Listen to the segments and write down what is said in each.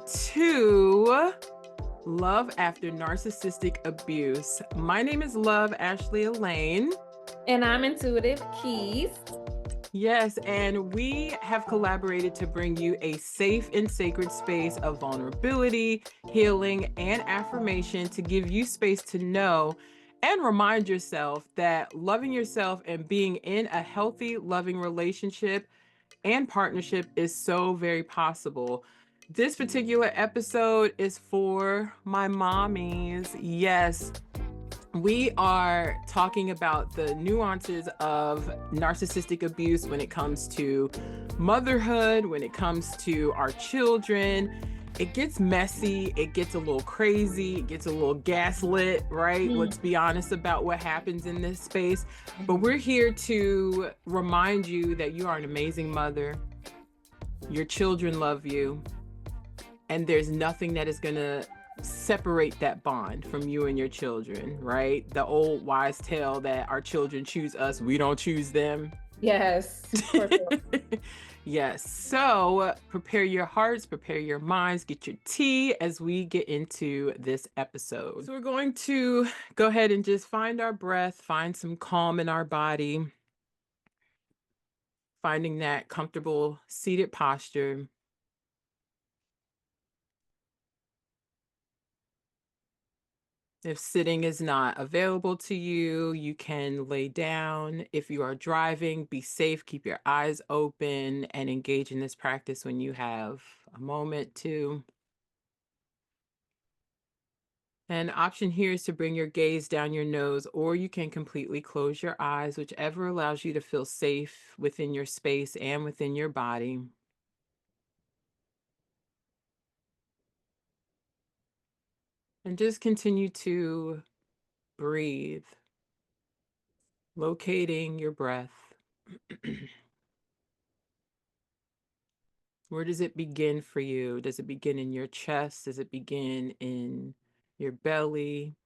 to Love After Narcissistic Abuse. My name is Ashleie Elaine. And I'm Intuitive Keys. Yes, and we have collaborated to bring you a safe and sacred space of vulnerability, healing, and affirmation to give you space to know and remind yourself that loving yourself and being in a healthy, loving relationship and partnership is so very possible. This particular episode is for my mommies. Yes, we are talking about the nuances of narcissistic abuse when it comes to motherhood, when it comes to our children. It gets messy, it gets a little crazy, it gets a little gaslit, right? Let's be honest about what happens in this space. But we're here to remind you that you are an amazing mother. Your children love you. And there's nothing that is going to separate that bond from you and your children, right? The old wise tale that our children choose us, we don't choose them. Yes. For sure. Yes. So prepare your hearts, prepare your minds, get your tea as we get into this episode. So we're going to go ahead and just find our breath, find some calm in our body, finding that comfortable seated posture. If sitting is not available to you, you can lay down. If you are driving, be safe, keep your eyes open, and engage in this practice when you have a moment to. An option here is to bring your gaze down your nose, or you can completely close your eyes, whichever allows you to feel safe within your space and within your body. And just continue to breathe, locating your breath. Where does it begin for you? Does it begin in your chest? Does it begin in your belly?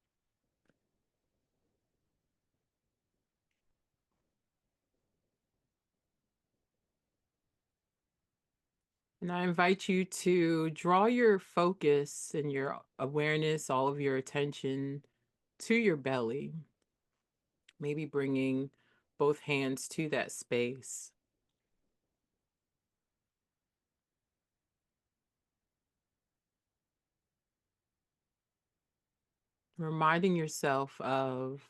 And I invite you to draw your focus and your awareness, all of your attention to your belly. Maybe bringing both hands to that space. Reminding yourself of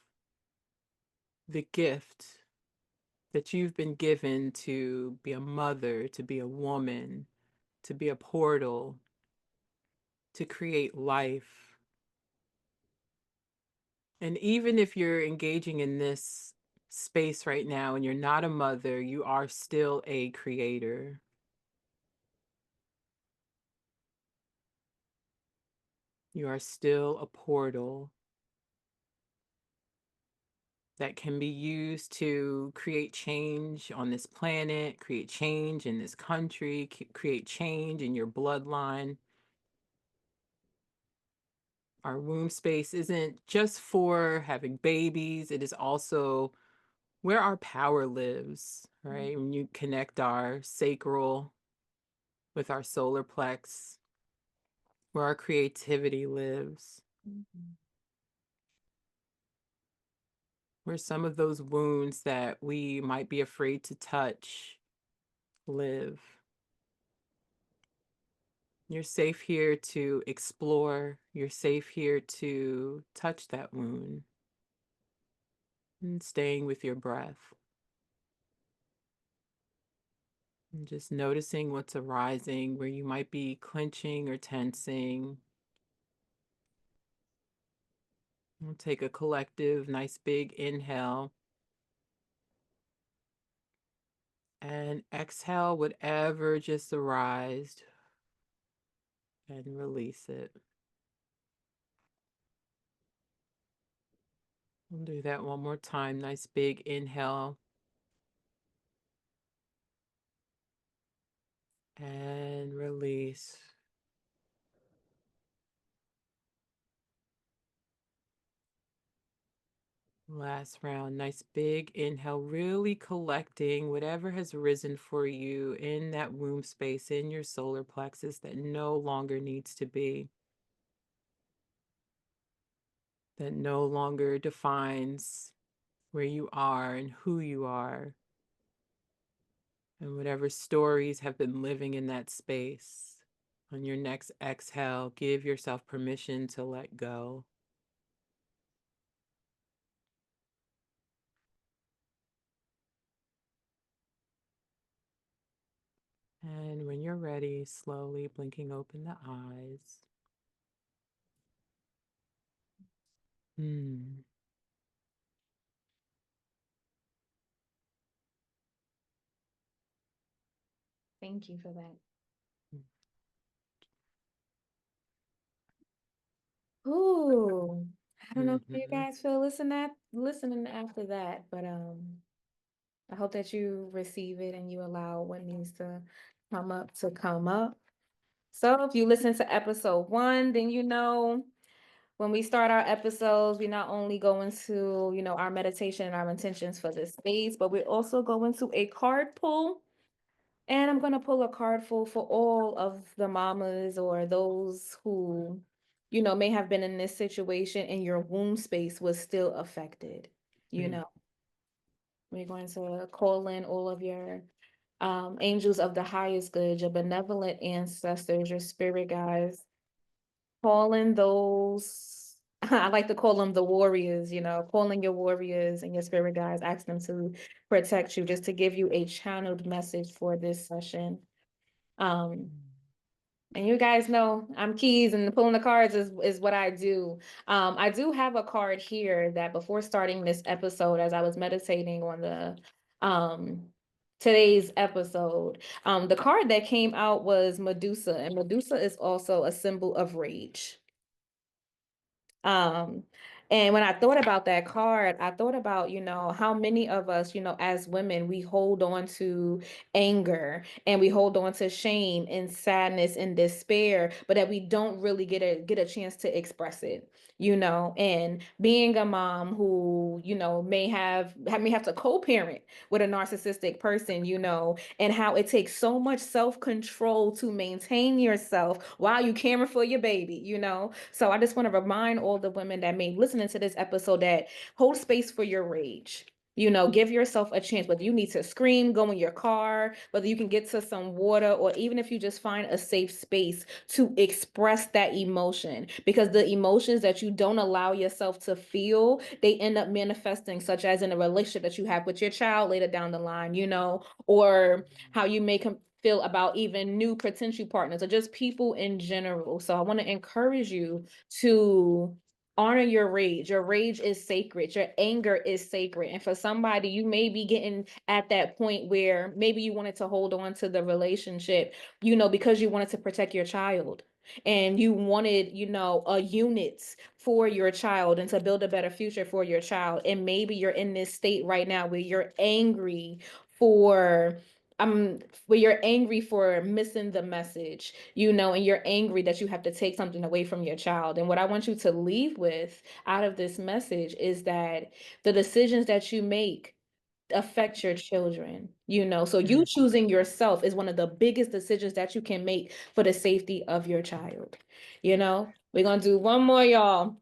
the gift that you've been given to be a mother, to be a woman, to be a portal, to create life. And even if you're engaging in this space right now and you're not a mother, you are still a creator. You are still a portal that can be used to create change on this planet, create change in this country, create change in your bloodline. Our womb space isn't just for having babies, it is also where our power lives, right? When you connect our sacral with our solar plex, where our creativity lives, where some of those wounds that we might be afraid to touch live. You're safe here to explore. You're safe here to touch that wound. And staying with your breath. And just noticing what's arising, where you might be clenching or tensing. We'll take a collective, nice big inhale. And exhale whatever just arised. And release it. We'll do that one more time. Nice big inhale. And release. Last round. Nice big inhale, really collecting whatever has risen for you in that womb space, in your solar plexus that no longer needs to be, that no longer defines where you are and who you are, and whatever stories have been living in that space. On your next exhale, give yourself permission to let go. And when you're ready, slowly blinking open the eyes. Hmm. Thank you for that. Ooh, I don't know how you Mm-hmm. guys feel listening after that, but I hope that you receive it and you allow what needs to come up. So if you listen to episode 1, then you know when we start our episodes, we not only go into, our meditation and our intentions for this space, but we also go into a card pull. And I'm going to pull a card for all of the mamas or those who, may have been in this situation and your womb space was still affected. Mm. We're going to call in all of your angels of the highest good, your benevolent ancestors, your spirit guides, calling those, I like to call them the warriors, calling your warriors and your spirit guides, ask them to protect you, just to give you a channeled message for this session. And you guys know I'm keys and pulling the cards is what I do. I do have a card here that before starting this episode, as I was meditating on the um today's episode, the card that came out was Medusa, and Medusa is also a symbol of rage. Um, and when I thought about that card, I thought about, how many of us, as women, we hold on to anger and we hold on to shame and sadness and despair, but that we don't really get a chance to express it, and being a mom who, may have to co-parent with a narcissistic person, and how it takes so much self-control to maintain yourself while you caring for your baby, So I just want to remind all the women that may listen to this episode that hold space for your rage. Give yourself a chance, whether you need to scream, go in your car, whether you can get to some water, or even if you just find a safe space to express that emotion. Because the emotions that you don't allow yourself to feel, they end up manifesting, such as in a relationship that you have with your child later down the line, or how you make them feel about even new potential partners or just people in general. So I want to encourage you to honor your rage. Your rage is sacred. Your anger is sacred. And for somebody, you may be getting at that point where maybe you wanted to hold on to the relationship, because you wanted to protect your child. And you wanted, a unit for your child and to build a better future for your child. And maybe you're in this state right now where you're angry for where you're angry for missing the message, and you're angry that you have to take something away from your child. And what I want you to leave with out of this message is that the decisions that you make affect your children, so you choosing yourself is one of the biggest decisions that you can make for the safety of your child. We're gonna do one more, y'all.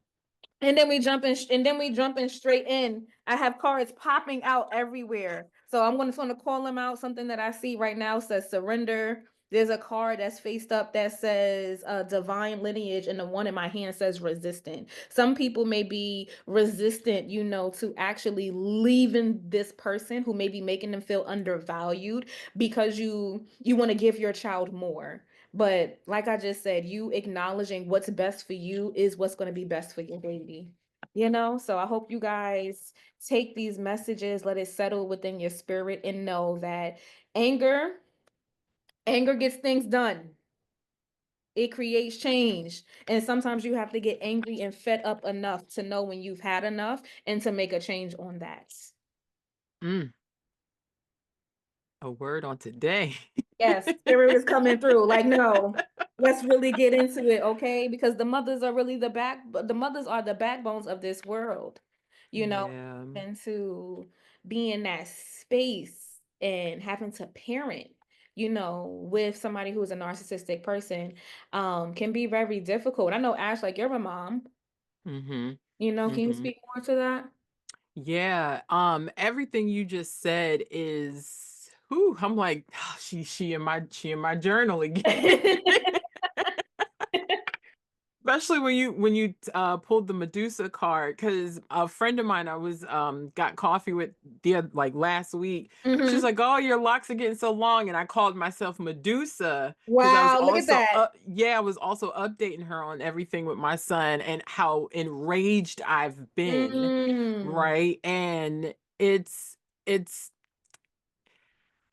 And then we jump in straight in. I have cards popping out everywhere. So I'm gonna call them out. Something that I see right now says surrender. There's a card that's faced up that says divine lineage, and the one in my hand says resistant. Some people may be resistant, to actually leaving this person who may be making them feel undervalued because you want to give your child more. But like I just said, you acknowledging what's best for you is what's going to be best for your baby. So I hope you guys take these messages, let it settle within your spirit, and know that anger, anger gets things done. It creates change. And sometimes you have to get angry and fed up enough to know when you've had enough and to make a change on that. Mm. A word on today. Yes, spirit is coming through. Like, no, let's really get into it, okay? Because the mothers are the mothers are the backbones of this world. you know, Yeah. and to be in that space and having to parent, with somebody who is a narcissistic person, can be very difficult. I know, Ash, like you're a mom, Mhm. can you Mhm. speak more to that? Yeah, everything you just said is whew, I'm like, she in my journal again. Especially when you pulled the Medusa card, because a friend of mine I was got coffee with like last week. She's Hmm. like, "Oh, your locks are getting so long," and I called myself Medusa because I was Wow, look at also that. I was also updating her on everything with my son and how enraged I've been, Mm, right? And it's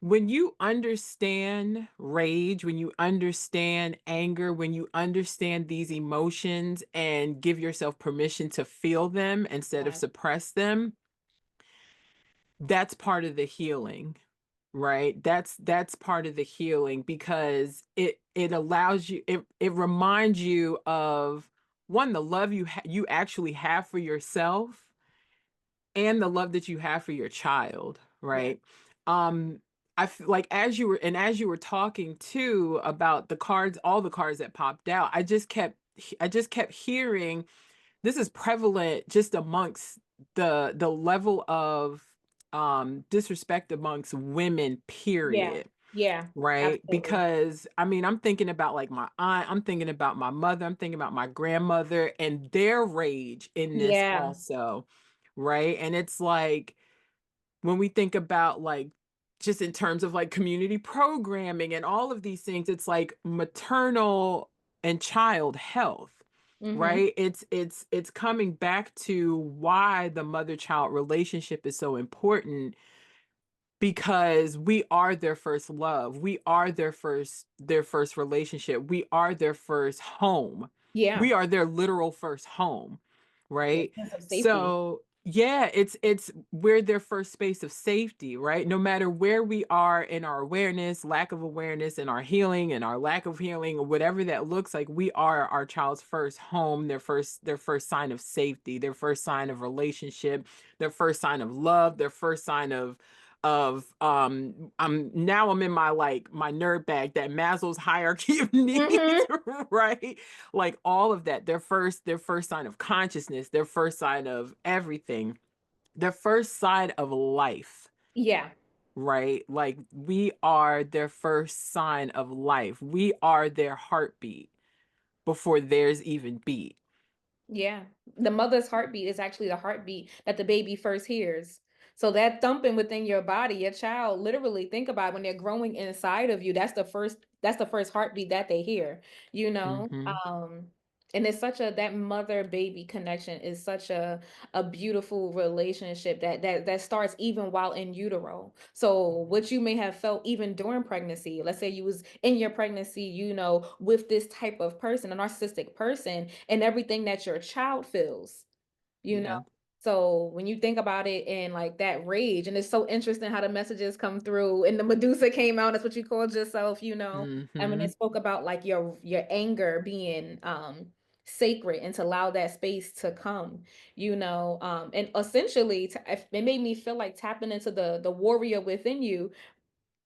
when you understand rage, when you understand anger, when you understand these emotions and give yourself permission to feel them instead of right. suppress them, that's part of the healing, right? That's part of the healing because it allows you, it reminds you of one, the love you actually have for yourself and the love that you have for your child, Yeah. right? Um, like as you were talking too about the cards, all the cards that popped out, I just kept hearing this is prevalent just amongst the level of disrespect amongst women, Yeah. period. Yeah. Right? Absolutely. Because I mean, I'm thinking about like my aunt, I'm thinking about my mother, I'm thinking about my grandmother and their rage in this Yeah. also. Right? And it's like when we think about like just in terms of like community programming and all of these things, it's like maternal and child health, Mm-hmm. right? It's coming back to why the mother child relationship is so important because we are their first love. We are their first relationship. We are their first home. Yeah. We are their literal first home, Yeah. right? Sense of safety. So, yeah, it's we're their first space of safety, right? No matter where we are in our awareness, lack of awareness, in our healing and our lack of healing, or whatever that looks like, we are our child's first home, their first sign of safety, their first sign of relationship, their first sign of love, their first sign of I'm in my like my nerd bag, that Maslow's hierarchy of needs, Mm-hmm. right? Like all of that, their first sign of consciousness, their first sign of everything, their first sign of life, Yeah. right? Like we are their first sign of life. We are their heartbeat before theirs even beat. Yeah. The mother's heartbeat is actually the heartbeat that the baby first hears. So that thumping within your body, your child, literally think about it, when they're growing inside of you, that's the first heartbeat that they hear, you know? Mm-hmm. And it's such a that mother baby connection is such a beautiful relationship that starts even while in utero. So what you may have felt even during pregnancy, let's say you was in your pregnancy, with this type of person, a narcissistic person, and everything that your child feels, you know. Yeah. So when you think about it in like that rage, and it's so interesting how the messages come through, and the Medusa came out, that's what you called yourself, and when Mm-hmm. it spoke about like your anger being sacred, and to allow that space to come, and essentially it made me feel like tapping into the warrior within you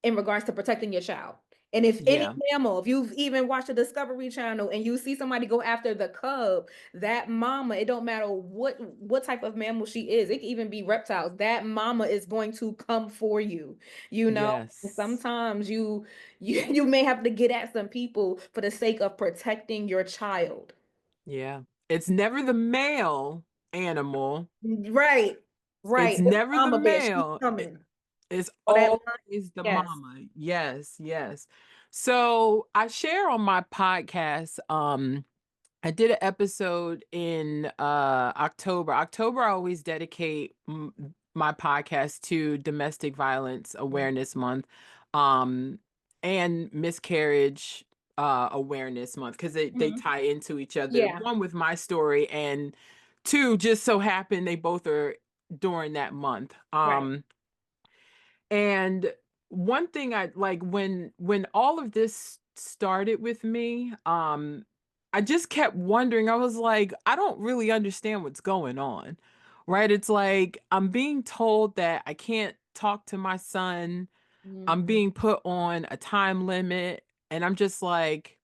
in regards to protecting your child. And if any Yeah. mammal, if you've even watched the Discovery Channel and you see somebody go after the cub, that mama, it don't matter what type of mammal she is, it can even be reptiles. That mama is going to come for you, you know. And Yes. sometimes you may have to get at some people for the sake of protecting your child. Yeah. It's never the male animal. Right, It's right. The never the mama bear, she's male. coming. It's Or that always the yes. mama. Yes, yes. So I share on my podcast, I did an episode in October. October, I always dedicate my podcast to Domestic Violence Mm, Awareness Month, um, and Miscarriage Awareness Month because they mhm. tie into each other. Yeah, One with my story, and two just so happen they both are during that month. right. And one thing I like when all of this started with me, I just kept wondering. I was like, I don't really understand what's going on. right? It's like I'm being told that I can't talk to my son. I'm Mm, being put on a time limit, and I'm just like,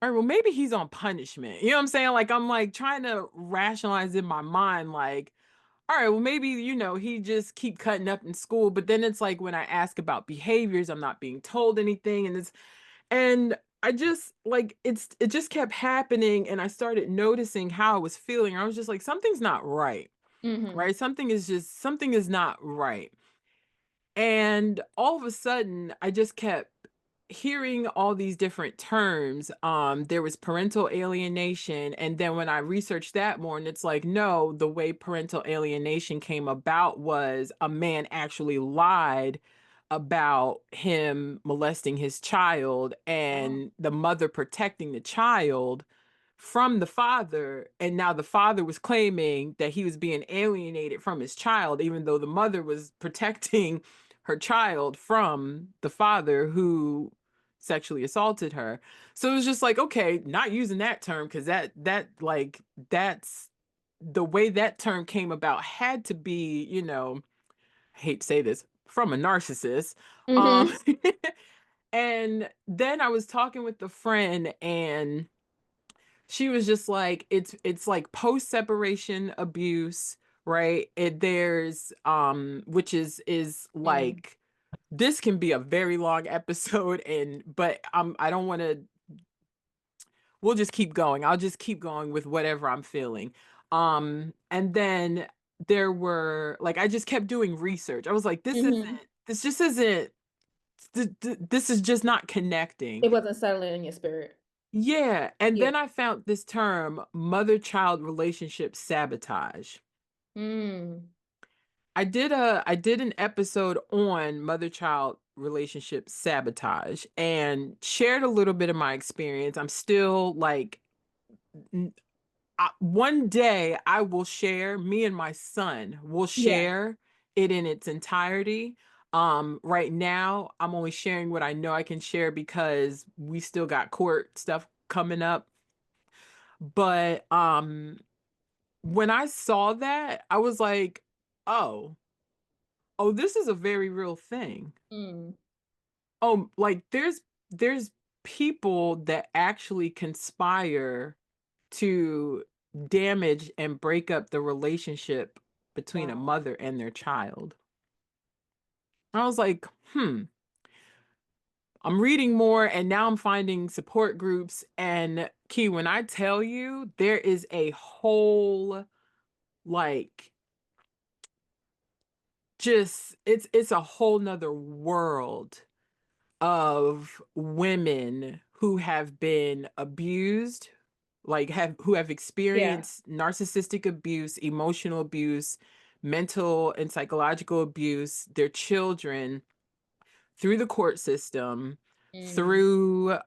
all right, well, maybe he's on punishment. You know what I'm saying? Like, I'm like trying to rationalize in my mind, like, all right, well, maybe, he just keep cutting up in school. But then it's like when I ask about behaviors, I'm not being told anything. And I just like it just kept happening. And I started noticing how I was feeling. I was just like, something's not right. mhm, Right. Something is not right. And all of a sudden, I just kept hearing all these different terms. There was parental alienation. And then when I researched that more, and it's like, no, the way parental alienation came about was a man actually lied about him molesting his child wow, and the mother protecting the child from the father. And now the father was claiming that he was being alienated from his child, even though the mother was protecting her child from the father who sexually assaulted her. So it was just like, okay, not using that term, because that's the way that term came about had to be, I hate to say this, from a narcissist. Um mhm, and then I was talking with the friend, and she was just like, it's like post separation abuse, right? There's which is mm, like, this can be a very long episode, and but I don't want to, we'll just keep going. I'll just keep going with whatever I'm feeling. And then there were like, I just kept doing research. I was like, mhm. this just isn't this is just not connecting. It wasn't settling in your spirit. Yeah, and Yeah. then I found this term, mother-child relationship sabotage. Mm, I did an episode on mother-child relationship sabotage and shared a little bit of my experience. I'm still like, one day I will share, me and my son will yeah, share it in its entirety. Right now I'm only sharing what I know I can share because we still got court stuff coming up. But when I saw that, I was like, oh, oh, this is a very real thing. mm, Oh, like there's people that actually conspire to damage and break up the relationship between a wow, mother and their child. I was like, I'm reading more, and now I'm finding support groups. And Key, when I tell you, there is a whole, like, just it's a whole nother world of women who have been abused, like have who have yeah, experienced narcissistic abuse, emotional abuse, mental and psychological abuse, their children, through the court system, mm, through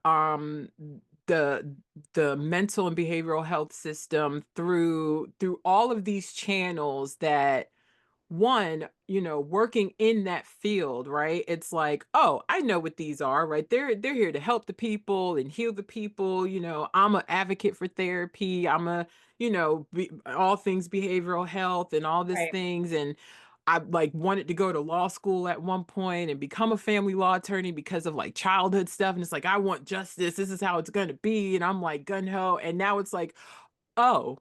the the mental and behavioral health system, through all of these channels that, one, working in that field, right? It's like, oh, I know what these are, right? They're here to help the people and heal the people. I'm an advocate for therapy. I'm a, all things behavioral health and all these right, things. And I like wanted to go to law school at one point and become a family law attorney because of like childhood stuff. And it's like, I want justice. This is how it's gonna be. And I'm like gun ho. And now it's like, oh,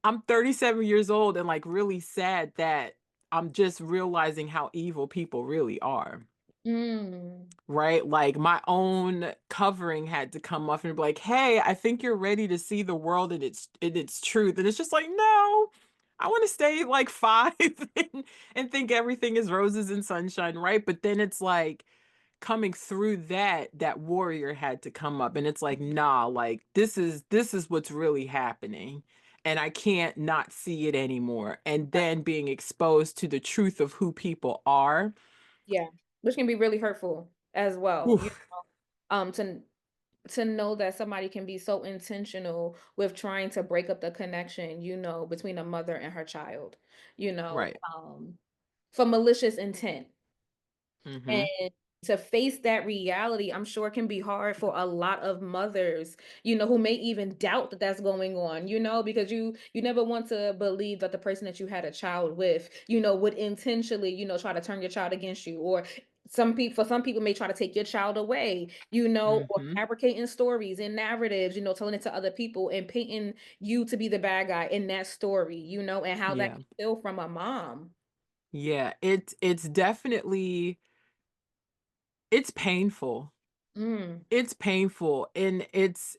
I'm 37 years old and like really sad that I'm just realizing how evil people really are. mm, Right? Like my own covering had to come off and be like, "Hey, I think you're ready to see the world in its truth." And it's just like, "No. I want to stay like 5 and think everything is roses and sunshine, right?" But then it's like, coming through that warrior had to come up, and it's like, nah, like this is what's really happening, and I can't not see it anymore. And right, then being exposed to the truth of who people are. yeah, which can be really hurtful as well, Oof, to know that somebody can be so intentional with trying to break up the connection, between a mother and her child, you know, right. um, for malicious intent. Mm-hmm. to face that reality, I'm sure can be hard for a lot of mothers, you know, who may even doubt that that's going on, you know, because you never want to believe that the person that you had a child with, you know, would intentionally, you know, try to turn your child against you, or some people may try to take your child away, you know, or Mhm. fabricating stories and narratives, you know, telling it to other people and painting you to be the bad guy in that story, you know, and how that Yeah. can feel from a mom. Yeah, it's definitely it's painful. Mm. It's painful, and it's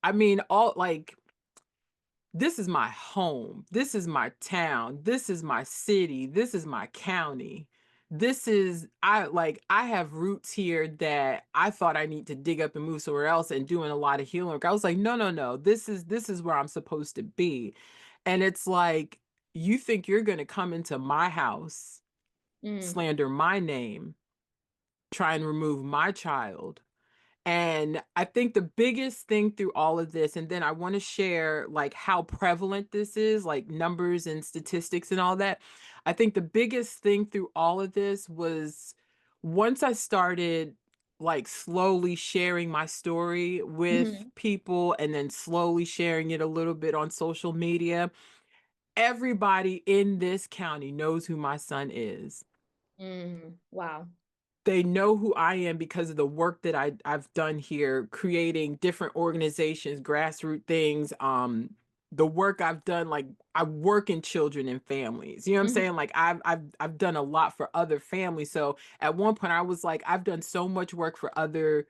I mean, all like, this is my home. This is my town. This is my city. This is my county. This is I have roots here that I thought I need to dig up and move somewhere else and doing a lot of healing work. I was like, no, no, no. This is where I'm supposed to be. And it's like, you think you're gonna come into my house, Mm. slander my name, try and remove my child. And I think the biggest thing through all of this, and then I want to share like how prevalent this is, like numbers and statistics and all that. I think the biggest thing through all of this was once I started like slowly sharing my story with Mhm. people and then slowly sharing it a little bit on social media, everybody in this county knows who my son is. Mm. Wow. They know who I am because of the work that I've done here, creating different organizations, grassroots things. The work I've done, like I work in children and families. You know what I'm Mhm. saying? Like I've done a lot for other families. So at one point I was like, I've done so much work for other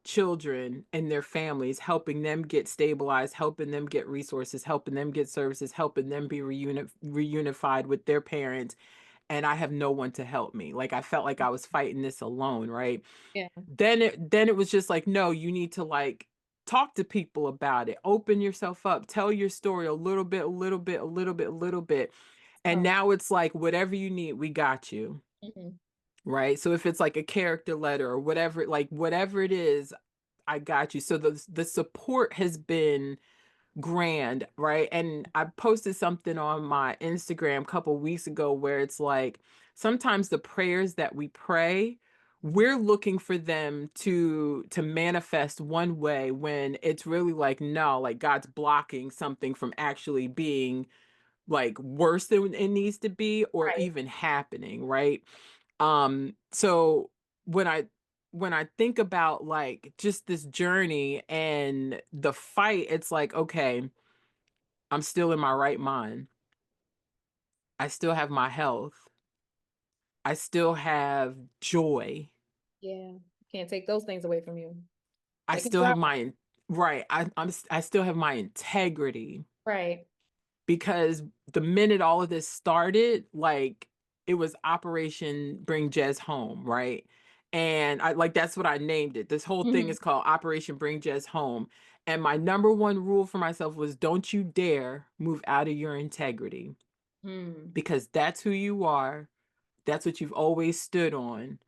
children and their families, helping them get stabilized, helping them get resources, helping them get services, helping them be reunified with their parents, and I have no one to help me. Like I felt like I was fighting this alone, right? Yeah. Then it was just like, no, you need to like talk to people about it. Open yourself up. Tell your story a little bit, a little bit, a little bit, a little bit. And Oh. now it's like whatever you need, we got you. Mhm. Right? So if it's like a character letter or whatever, like whatever it is, I got you. So the support has been grand, right? And I posted something on my Instagram a couple weeks ago where it's like sometimes the prayers that we pray, we're looking for them to manifest one way when it's really like no, like God's blocking something from actually being like worse than it needs to be or Right. even happening, right? So when I when I think about like just this journey and the fight, it's like, okay, I'm still in my right mind. I still have my health. I still have joy. Yeah. Can't take those things away from you. I They can still try. have my right. I still have my integrity Right. because the minute all of this started, like it was Operation Bring Jez Home, right? And I like that's what I named it. This whole thing Mhm. is called Operation Bring Jez Home. And my number one rule for myself was don't you dare move out of your integrity Mm. because that's who you are. That's what you've always stood on.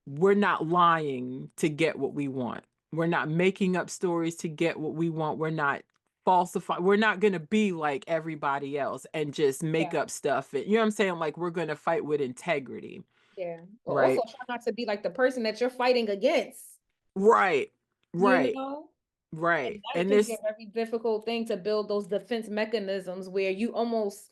We're not lying to get what we want. We're not making up stories to get what we want. We're not falsifying. We're not going to be like everybody else and just Yeah. make up stuff. You know what I'm saying? Like we're going to fight with integrity, Yeah. But also right? try not to be like the person that you're fighting against, Right. you Right. know? And Right. that And can be a this very difficult thing to build those defense mechanisms where you almost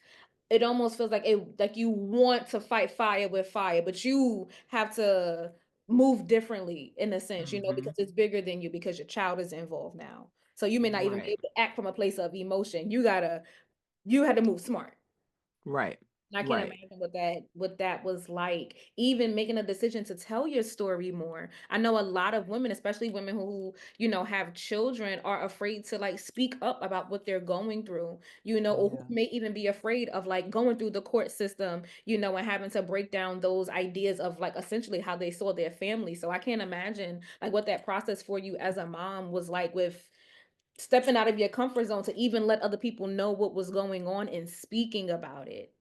it almost feels like it like you want to fight fire with fire, but you have to move differently in a sense, you know, because Mhm. it's bigger than you because your child is involved now. So you may not even be Right. able to act from a place of emotion. You had to move smart. Right. And I can't Right. imagine what that was like, even making a decision to tell your story more. I know a lot of women, especially women who, you know, have children are afraid to like speak up about what they're going through, you know, or who Yeah. may even be afraid of like going through the court system, you know, and having to break down those ideas of like essentially how they saw their family. So I can't imagine like what that process for you as a mom was like with stepping out of your comfort zone to even let other people know what was going on and speaking about it.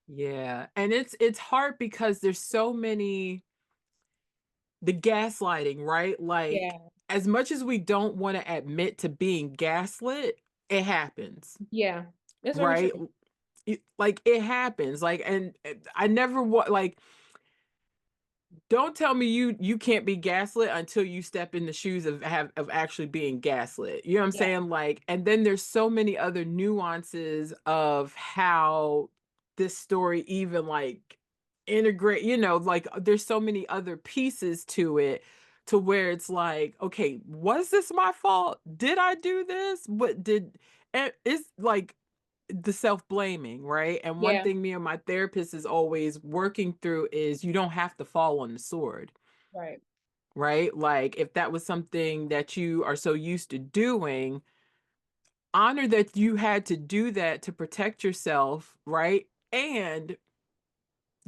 Yeah. And it's hard because there's so many the gaslighting, right? Like, Yeah. as much as we don't want to admit to being gaslit, it happens, Yeah, that's very right? true. Like it happens. Like, and I never want like don't tell me you can't be gaslit until you step in the shoes of actually being gaslit. You know what I'm Yeah, saying? Like, and then there's so many other nuances of how this story even like integrate, like there's so many other pieces to it to where it's like, okay, was this my fault? Did I do this? What did and it's like the self-blaming, right? And one yeah, thing me and my therapist is always working through is you don't have to fall on the sword, right. right? Like if that was something that you are so used to doing, honor that you had to do that to protect yourself, right? And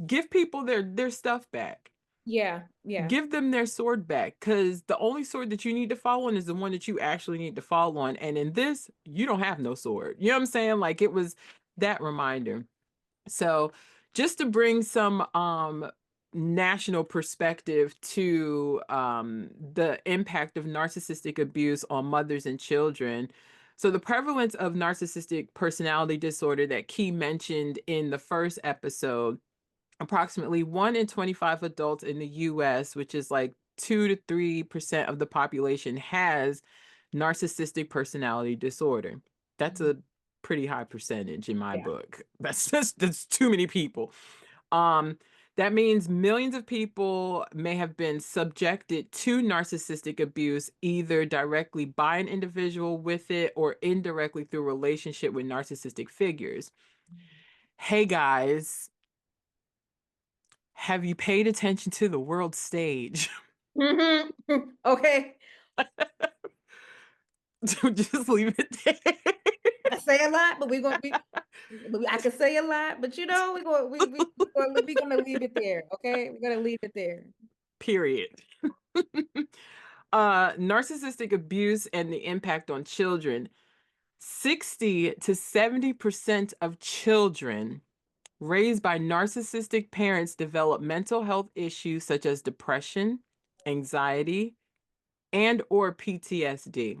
give people their stuff back. Yeah, yeah. Give them their sword back because the only sword that you need to fall on is the one that you actually need to fall on. And in this, you don't have no sword. You know what I'm saying? Like it was that reminder. So, just to bring some national perspective to the impact of narcissistic abuse on mothers and children. So, the prevalence of narcissistic personality disorder that Key mentioned in the first episode, approximately 1 in 25 adults in the US, which is like 2 to 3% of the population, has narcissistic personality disorder. That's Mhm. a pretty high percentage in my Yeah. book. That's too many people. Um, that means millions of people may have been subjected to narcissistic abuse, either directly by an individual with it or indirectly through relationship with narcissistic figures. Hey guys, have you paid attention to the world stage? Mhm. Okay. Just leave it there. I say a lot, but I can say a lot, but you know, we gonna leave it there. Okay, we're gonna leave it there. Period. Narcissistic abuse and the impact on children. 60 to 70% of children raised by narcissistic parents develop mental health issues such as depression, anxiety, and or PTSD.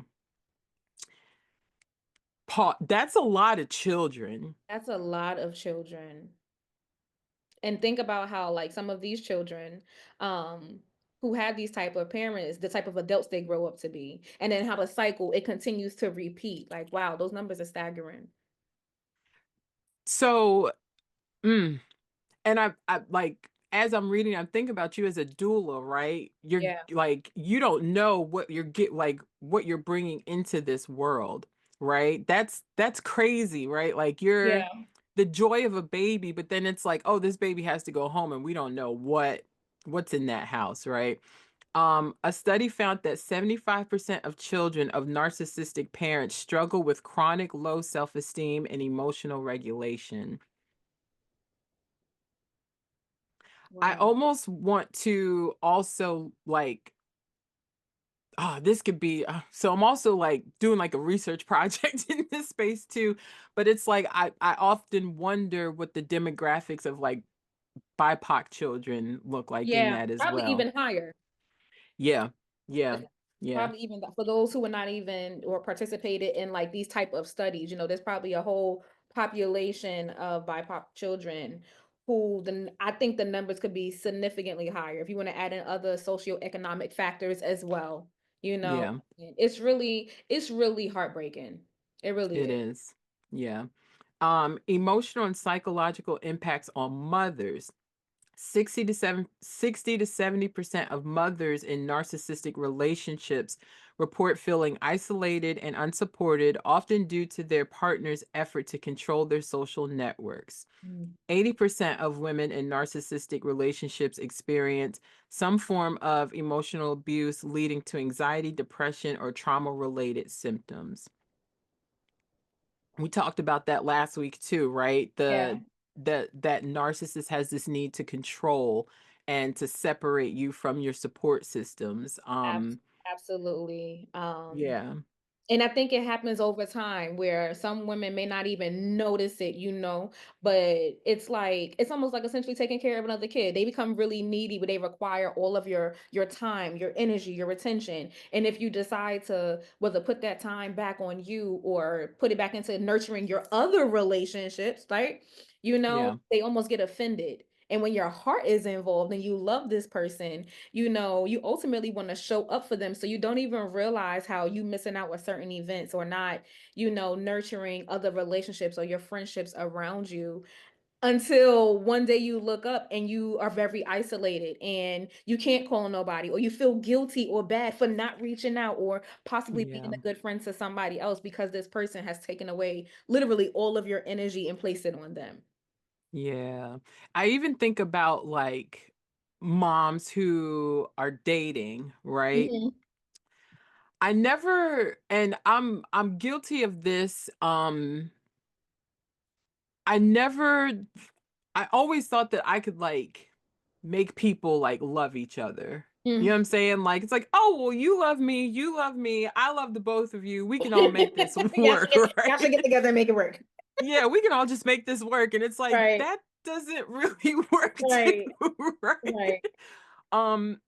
That's a lot of children. That's a lot of children. And think about how like some of these children who have these type of parents, the type of adults they grow up to be, and then how the cycle it continues to repeat. Like, wow, those numbers are staggering. So, mm, and I like as I'm reading, I'm thinking about you as a doula, right? You're Yeah. like you don't know what you're what you're bringing into this world, right? That's crazy, right? Like you're Yeah. the joy of a baby, but then it's like, oh, this baby has to go home, and we don't know what's in that house, right? A study found that 75% of children of narcissistic parents struggle with chronic low self-esteem and emotional regulation. I Wow. almost want to also like, this could be so I'm also like doing like a research project in this space too, but it's like I often wonder what the demographics of like BIPOC children look like in Yeah. that as Probably well. even higher. Yeah. Yeah. Yeah. Probably even for those who were not even or participated in like these type of studies, there's probably a whole population of BIPOC children who I think the numbers could be significantly higher if you want to add in other socioeconomic factors as well. Yeah. And it's really heartbreaking. It really It is. is. Yeah. Emotional and psychological impacts on mothers. 60 to 70% of mothers in narcissistic relationships report feeling isolated and unsupported, often due to their partner's effort to control their social networks. Mm. 80% of women in narcissistic relationships experience some form of emotional abuse leading to anxiety, depression, or trauma-related symptoms. We talked about that last week too, right? Yeah. That narcissist has this need to control and to separate you from your support systems. Absolutely. Yeah, And I think it happens over time where some women may not even notice it, but it's almost like essentially taking care of another kid. They become really needy, but they require all of your time, your energy, your attention. And if you decide to whether put that time back on you or put it back into nurturing your other relationships, right? yeah, They almost get offended And when your heart is involved and you love this person, you ultimately want to show up for them. So you don't even realize how you missing out with certain events or not, nurturing other relationships or your friendships around you until one day you look up and you are very isolated and you can't call nobody, or you feel guilty or bad for not reaching out or possibly being Yeah. a good friend to somebody else because this person has taken away literally all of your energy and placed it on them. Yeah. I even think about like moms who are dating, right? Mhm. I never and I'm guilty of this. I never I always thought that I could like make people like love each other. You know Mm. what I'm saying? Like it's like, "Oh, well, you love me, I love the both of you. We can all make this work," Y'all should get right? together and make it work. Yeah, we can all just make this work. And it's like Right. that doesn't really work too, Right. right? Right.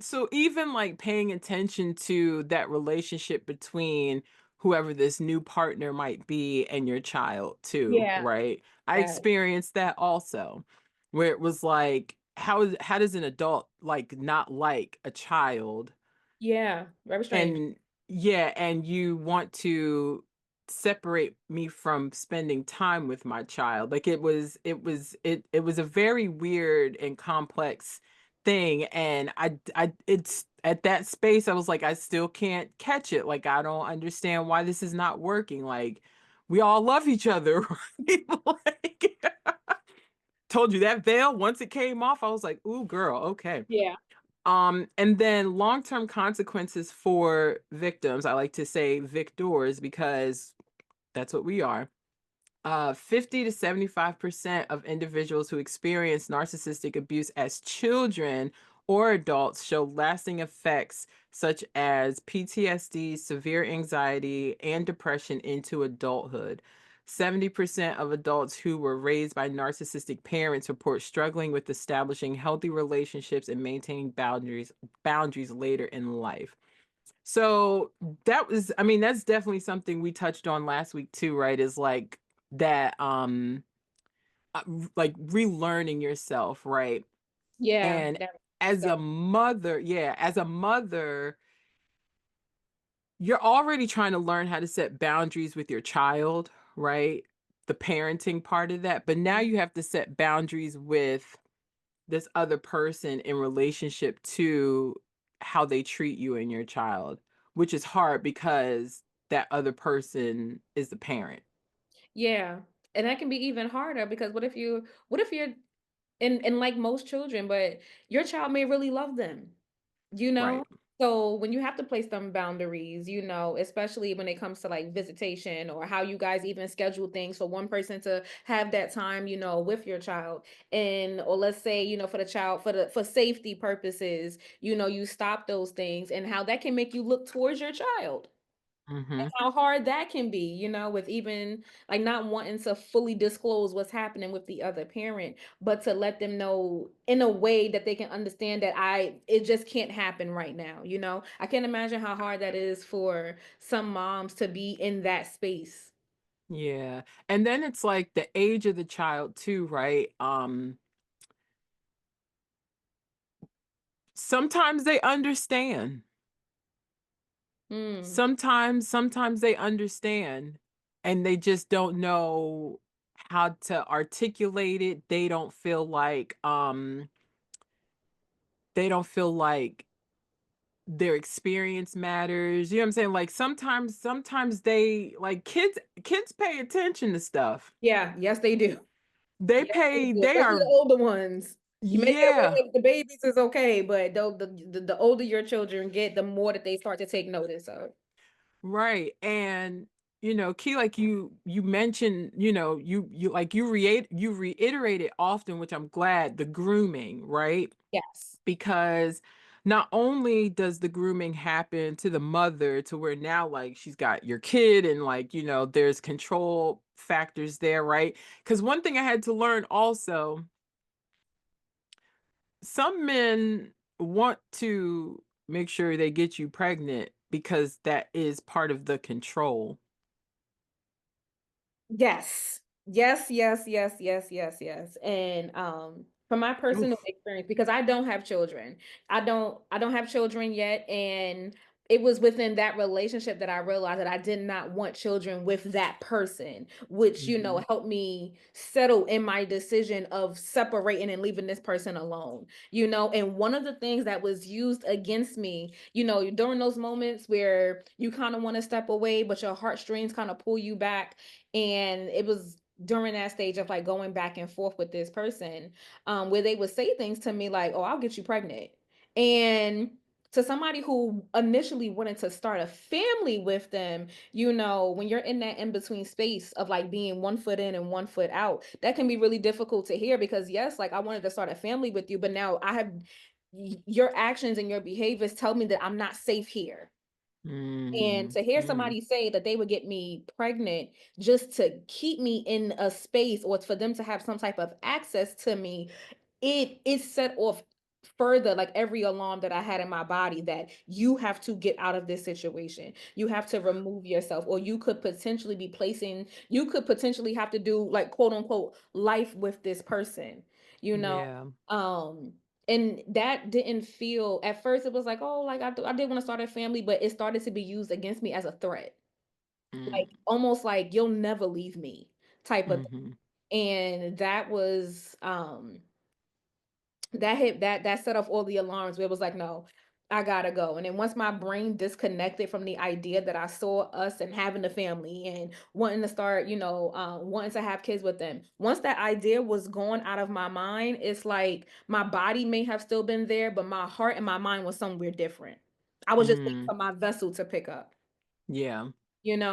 So even like paying attention to that relationship between whoever this new partner might be and your child too, Yeah. right? I Yeah. experienced that also, where it was like, how does an adult like not like a child? Yeah. Very strange. And yeah, and you want to separate me from spending time with my child. Like it was a very weird and complex thing. And it's at that space I was like, I still can't catch it. Like I don't understand why this is not working. Like we all love each other, right? Like told you that veil once it came off, I was like, ooh, girl, okay. Yeah. And then long-term consequences for victims. I like to say victors because that's what we are. 50 to 75% of individuals who experience narcissistic abuse as children or adults show lasting effects such as PTSD, severe anxiety, and depression into adulthood. 70% of adults who were raised by narcissistic parents report struggling with establishing healthy relationships and maintaining boundaries later in life. So that was, I mean, that's definitely something we touched on last week too, right? Is like that, like relearning yourself, right? Yeah. And That as a so mother, yeah, as a mother, you're already trying to learn how to set boundaries with your child, right? The parenting part of that. But now you have to set boundaries with this other person in relationship to how they treat you and your child, which is hard because that other person is the parent. yeah. And that can be even harder because what if you're and like most children, but your child may really love them, you know? Right. So when you have to place them boundaries, especially when it comes to like visitation or how you guys even schedule things for one person to have that time, with your child. And or let's say, for the child, for safety purposes, you stop those things and how that can make you look towards your child. Hmm. How hard that can be, with even like not wanting to fully disclose what's happening with the other parent, but to let them know in a way that they can understand that it just can't happen right now. I can't imagine how hard that is for some moms to be in that space. Yeah. And then it's like the age of the child too, right? Sometimes they understand. Mm. Sometimes they understand and they just don't know how to articulate it. They don't feel like their experience matters. You know what I'm saying? Like sometimes they like kids pay attention to stuff. Yeah, yes, they do. They Yes, they pay do, they especially the are older ones. You may get away yeah, with the babies is okay, but the older your children get, the more that they start to take notice of. right. And key like you mentioned, you reiterate it often, which I'm glad, the grooming, right? Yes. Because not only does the grooming happen to the mother to where now like she's got your kid and like there's control factors there, right? Because one thing I had to learn also, some men want to make sure they get you pregnant because that is part of the control. Yes. Yes, yes, yes, yes, yes, yes. And From my personal Oof. experience, because I don't have children. I don't have children yet, and it was within that relationship that I realized that I did not want children with that person, which, Mhm. helped me settle in my decision of separating and leaving this person alone. And one of the things that was used against me, during those moments where you kind of want to step away, but your heartstrings kind of pull you back, and it was during that stage of like going back and forth with this person, where they would say things to me like, "Oh, I'll get you pregnant." And to somebody who initially wanted to start a family with them, when you're in that in between space of like being 1 foot in and 1 foot out, that can be really difficult to hear because, yes, like I wanted to start a family with you, but now your actions and your behaviors tell me that I'm not safe here. And Mm, to hear mm, somebody say that they would get me pregnant just to keep me in a space or for them to have some type of access to me, it set off further like every alarm that I had in my body that you have to get out of this situation. You have to remove yourself, or you could potentially have to do like quote unquote life with this person, you know. yeah. Um and that didn't feel, at first it was like, oh, like I did want to start a family, but it started to be used against me as a threat. Mm, Like almost like you'll never leave me type of mhm. thing. And that was that set off all the alarms where it was like, no, I gotta go. And then once my brain disconnected from the idea that I saw us and having a family and wanting to start, wanting to have kids with them, once that idea was gone out of my mind, it's like my body may have still been there, but my heart and my mind was somewhere different. I was just waiting Mm, for my vessel to pick up. yeah,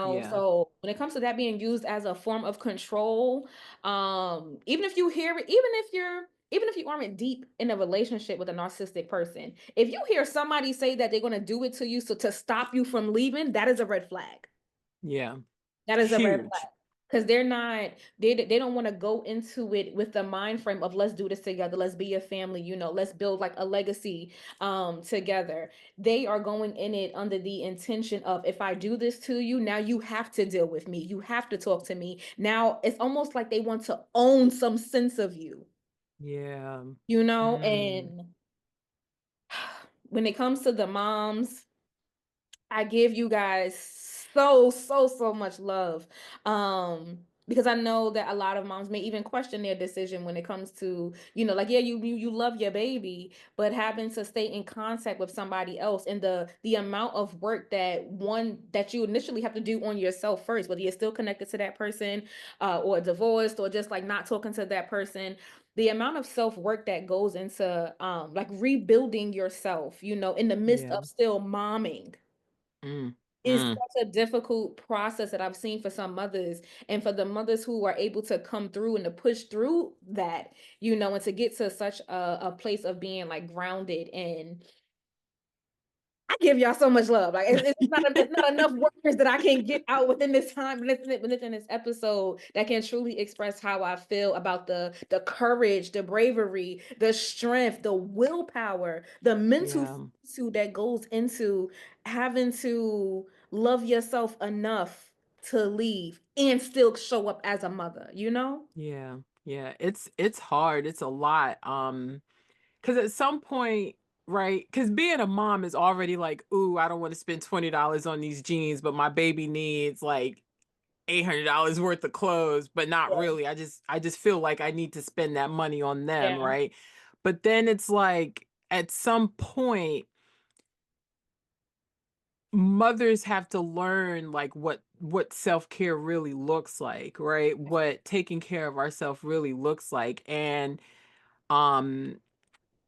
yeah, So when it comes to that being used as a form of control, even if you hear it, even if you aren't deep in a relationship with a narcissistic person, if you hear somebody say that they're going to do it to you so to stop you from leaving, that is a red flag. yeah. That is a red flag. Huge. Because they're not, they don't want to go into it with the mind frame of let's do this together, let's be a family, let's build like a legacy together. They are going in it under the intention of, if I do this to you, now you have to deal with me, you have to talk to me. Now it's almost like they want to own some sense of you, Yeah. Mm, and when it comes to the moms, I give you guys so much love. Because I know that a lot of moms may even question their decision when it comes to, like, yeah, you love your baby, but having to stay in contact with somebody else, and the amount of work that you initially have to do on yourself first, whether you're still connected to that person, or divorced, or just like not talking to that person, the amount of self-work that goes into like rebuilding yourself, in the midst yeah. of still momming, Mm, is mm, such a difficult process that I've seen for some mothers, and for the mothers who are able to come through and to push through that, and to get to such a place of being like grounded. And I give y'all so much love. Like it's not enough words that I can get out within this time, within this episode, that can truly express how I feel about the courage, the bravery, the strength, the willpower, the mental yeah, fortitude that goes into having to love yourself enough to leave and still show up as a mother, you know? yeah, yeah. It's hard. It's a lot. Because at some point, right? Because being a mom is already like, ooh, I don't want to spend $20 on these jeans, but my baby needs like $800 worth of clothes, but not Yeah. really. I just feel like I need to spend that money on them, Yeah. right? But then it's like at some point mothers have to learn like what self-care really looks like, right? What taking care of ourselves really looks like. And um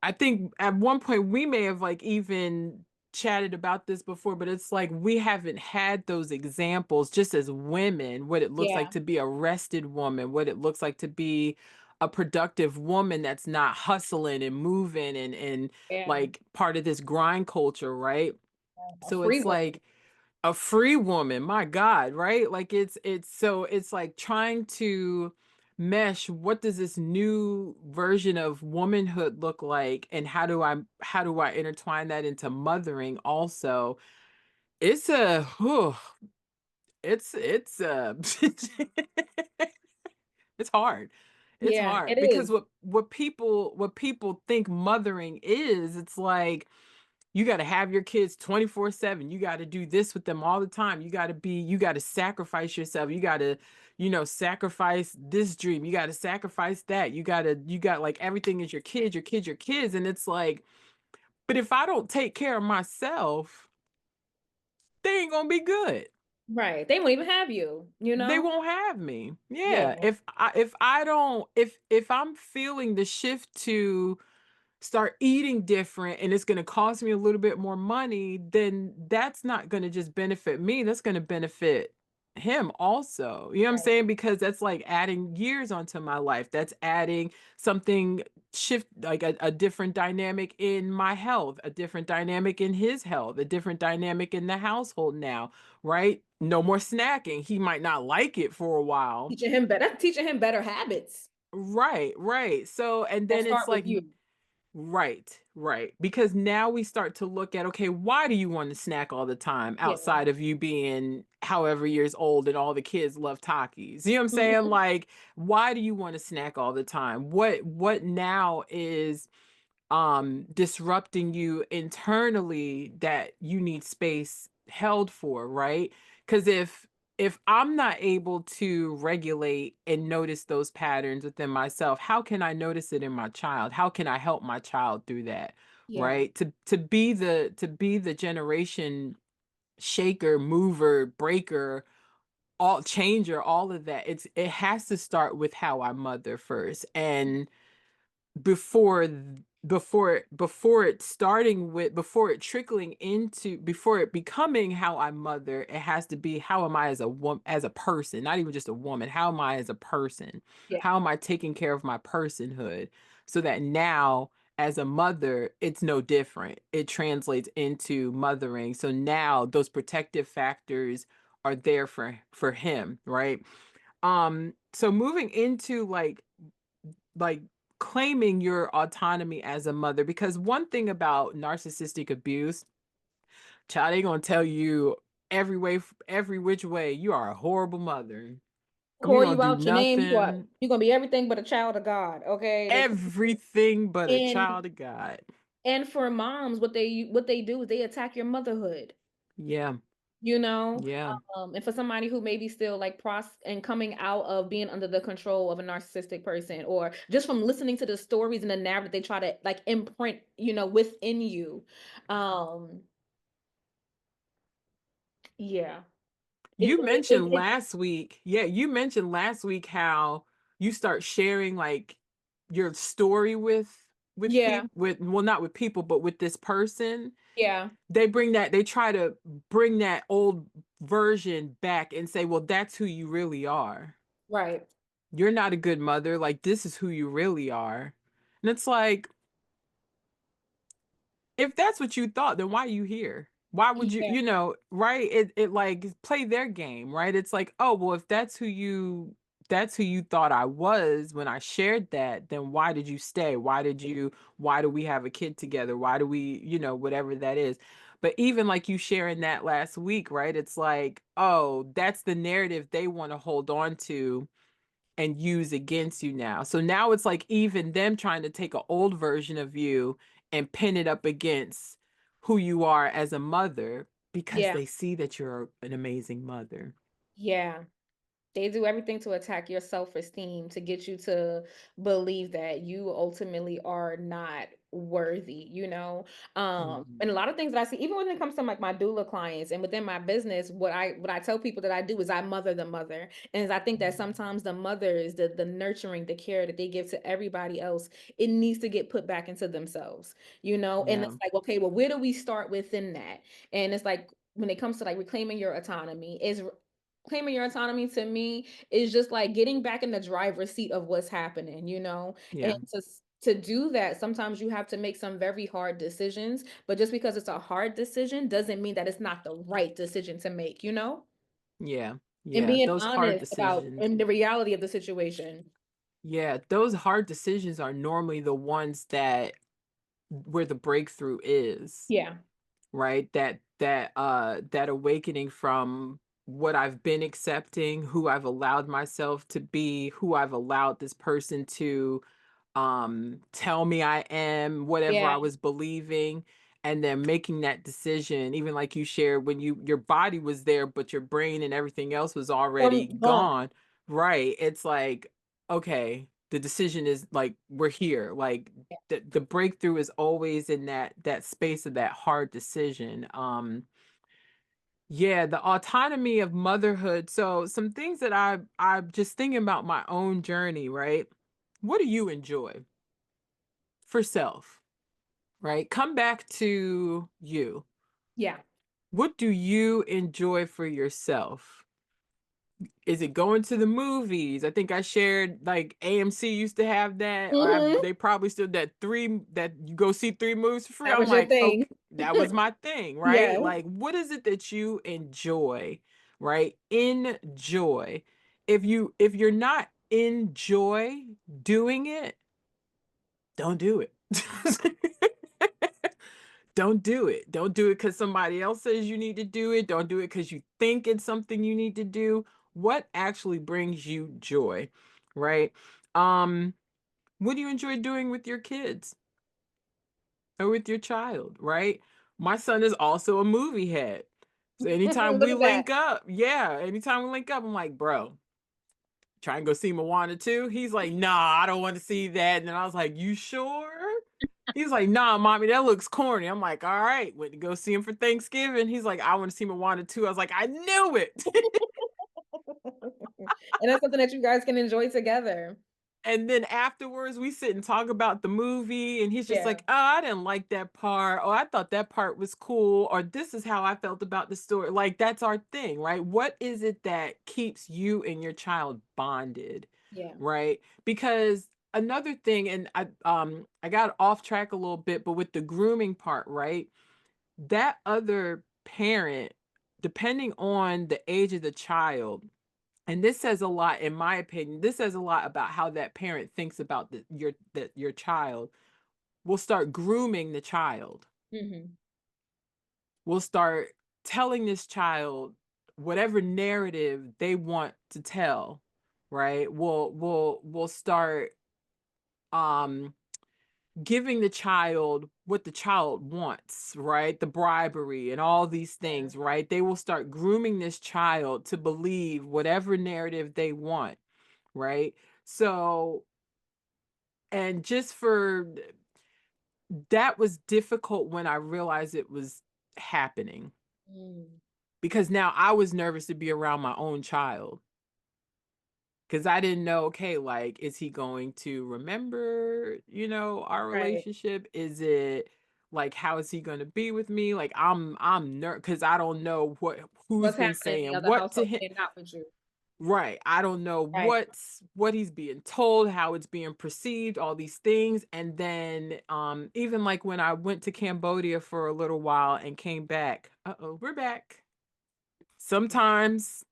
I think at one point we may have like even chatted about this before, but it's like we haven't had those examples just as women, what it looks like Yeah. to be a rested woman, what it looks like to be a productive woman that's not hustling and moving and Yeah. like part of this grind culture, right? A So free it's one. like a free woman, my God, right? Like it's like trying to mesh, what does this new version of womanhood look like, and how do I intertwine that into mothering also? It's a whew, it's it's hard. It's Yeah, it hard is. because what people think mothering is, it's like you got to have your kids 24/7. You got to do this with them all the time. You got to sacrifice yourself. You got to, sacrifice this dream. You got to sacrifice that. You got like everything is your kids, your kids, your kids. And it's like, but if I don't take care of myself, they ain't gonna be good. Right. They won't even have you, you They know? won't have me. Yeah. Yeah. If I don't, if I'm feeling the shift to start eating different and it's going to cost me a little bit more money, then that's not going to just benefit me. That's going to benefit him also. You know what I'm Right. saying? Because that's like adding years onto my life. That's adding something shift, like a different dynamic in my health, a different dynamic in his health, a different dynamic in the household now, right? No more snacking. He might not like it for a while. Teaching him better, teaching him better habits Right, right. So, and that then it's start with like, you. right, right. Because now we start to look at, okay, why do you want to snack all the time Yeah. outside of you being however years old and all the kids love Takis? You know what I'm saying? Mhm. Like, why do you want to snack all the time? What now is disrupting you internally that you need space held for, right? Because if I'm not able to regulate and notice those patterns within myself, how can I notice it in my child? How can I help my child through that? Yeah. Right? To be the generation shaker, mover, breaker, all changer, all of that. It has to start with how I mother first. And before before it starting with, before it trickling into, before it becoming how I mother, it has to be how am I as a woman, as a person, not even just a woman. How am I as a person? Yeah. How am I taking care of my personhood so that now as a mother it's no different, it translates into mothering, so now those protective factors are there for him, right? So moving into like claiming your autonomy as a mother, because one thing about narcissistic abuse, child, they gonna tell you every way, every which way, you are a horrible mother. You Call don't you do out your name, nothing, you're gonna be everything but a child of God. Okay. everything but a And child of God. and for moms, what they do is they attack your motherhood. Yeah, You know, yeah, and for somebody who maybe still like and coming out of being under the control of a narcissistic person, or just from listening to the stories and the narrative they try to like imprint, within you. Um, yeah, you mentioned last week, yeah, you mentioned last week how you start sharing like your story with yeah, people, with, well, not with people but with this person. yeah, They try to bring that old version back and say, well, that's who you really are. right, You're not a good mother, like this is who you really are. And it's like, if that's what you thought, then why are you here? Why would you, yeah, right? It like play their game, right? It's like, oh, well, if that's who you thought I was when I shared that, then why did you stay? Why do we have a kid together? Why do we, whatever that is. But even like you sharing that last week, right? It's like, oh, that's the narrative they want to hold on to and use against you now. So now it's like even them trying to take an old version of you and pin it up against who you are as a mother, because yeah, they see that you're an amazing mother. yeah. They do everything to attack your self-esteem to get you to believe that you ultimately are not worthy, And a Mhm. lot of things that I see, even when it comes to like my doula clients and within my business, what I tell people that I do is I mother the mother. And I think that sometimes the mothers, the nurturing, the care that they give to everybody else, it needs to get put back into themselves. And Yeah, it's like, okay, well, where do we start within that? And it's like when it comes to like reclaiming your autonomy, is claiming your autonomy to me is just like getting back in the driver's seat of what's happening. And yeah, to do that, sometimes you have to make some very hard decisions, but just because it's a hard decision doesn't mean that it's not the right decision to make. yeah, And yeah. being Those hard honest about decisions. and the reality of the situation. Yeah, those hard decisions are normally the ones that where the breakthrough is, Yeah. right? That awakening from what I've been accepting, who I've allowed myself to be, who I've allowed this person to tell me I am, whatever Yeah. I was believing, and then making that decision, even like you shared when your body was there, but your brain and everything else was already Gone. gone. Right. It's like, okay, the decision is like we're here. Like the breakthrough is always in that space of that hard decision. Yeah, the autonomy of motherhood. So some things that I'm just thinking about my own journey, right? What do you enjoy for self, right? Come back to you. Yeah. What do you enjoy for yourself? Is it going to the movies? I think I shared like AMC used to have that, or Mhm. they probably still that you go see 3 movies for free. That I'm was your like, thing. okay, that was my thing, right? Yes. Like, what is it that you enjoy, right? Enjoy. If you're not enjoy doing it, don't do it. Don't do it. Don't do it because somebody else says you need to do it. Don't do it because you think it's something you need to do. What actually brings you joy, right? Um, what do you enjoy doing with your kids or with your child, right? My son is also a movie head. So anytime Look we at that. link up, yeah, anytime we link up, I'm like, bro, try and go see Moana too. He's like, nah, I don't want to see that. And then I was like, you sure? He's like, nah, mommy, that looks corny. I'm like, all right, went to go see him for Thanksgiving. He's like, I want to see Moana too. I was like, I knew it. And that's something that you guys can enjoy together. And then afterwards, we sit and talk about the movie, and he's just Yeah. like, "Oh, I didn't like that part. Oh, I thought that part was cool. Or this is how I felt about the story." Like that's our thing, right? What is it that keeps you and your child bonded, Yeah. right? Because another thing, and I got off track a little bit, but with the grooming part, right? That other parent, depending on the age of the child, and this says a lot, in my opinion, this says a lot about how that parent thinks about your child, will start grooming the child, Mhm. will start telling this child whatever narrative they want to tell, right? Will start um giving the child what the child wants, right? The bribery and all these Yeah. things, right? They will start grooming this child to believe whatever narrative they want, right? So, and just for that was difficult when I realized it was happening Mm. because now I was nervous to be around my own child because I didn't know, okay, like, is he going to remember, our Right. relationship? Is it like, how is he going to be with me? Like, I'm nervous because I don't know who's What's been happening in the saying other what to household him. and not with you. Right. I don't know Right. what he's being told, how it's being perceived, all these things. And then even like when I went to Cambodia for a little while and came back. Uh-oh, we're back. Sometimes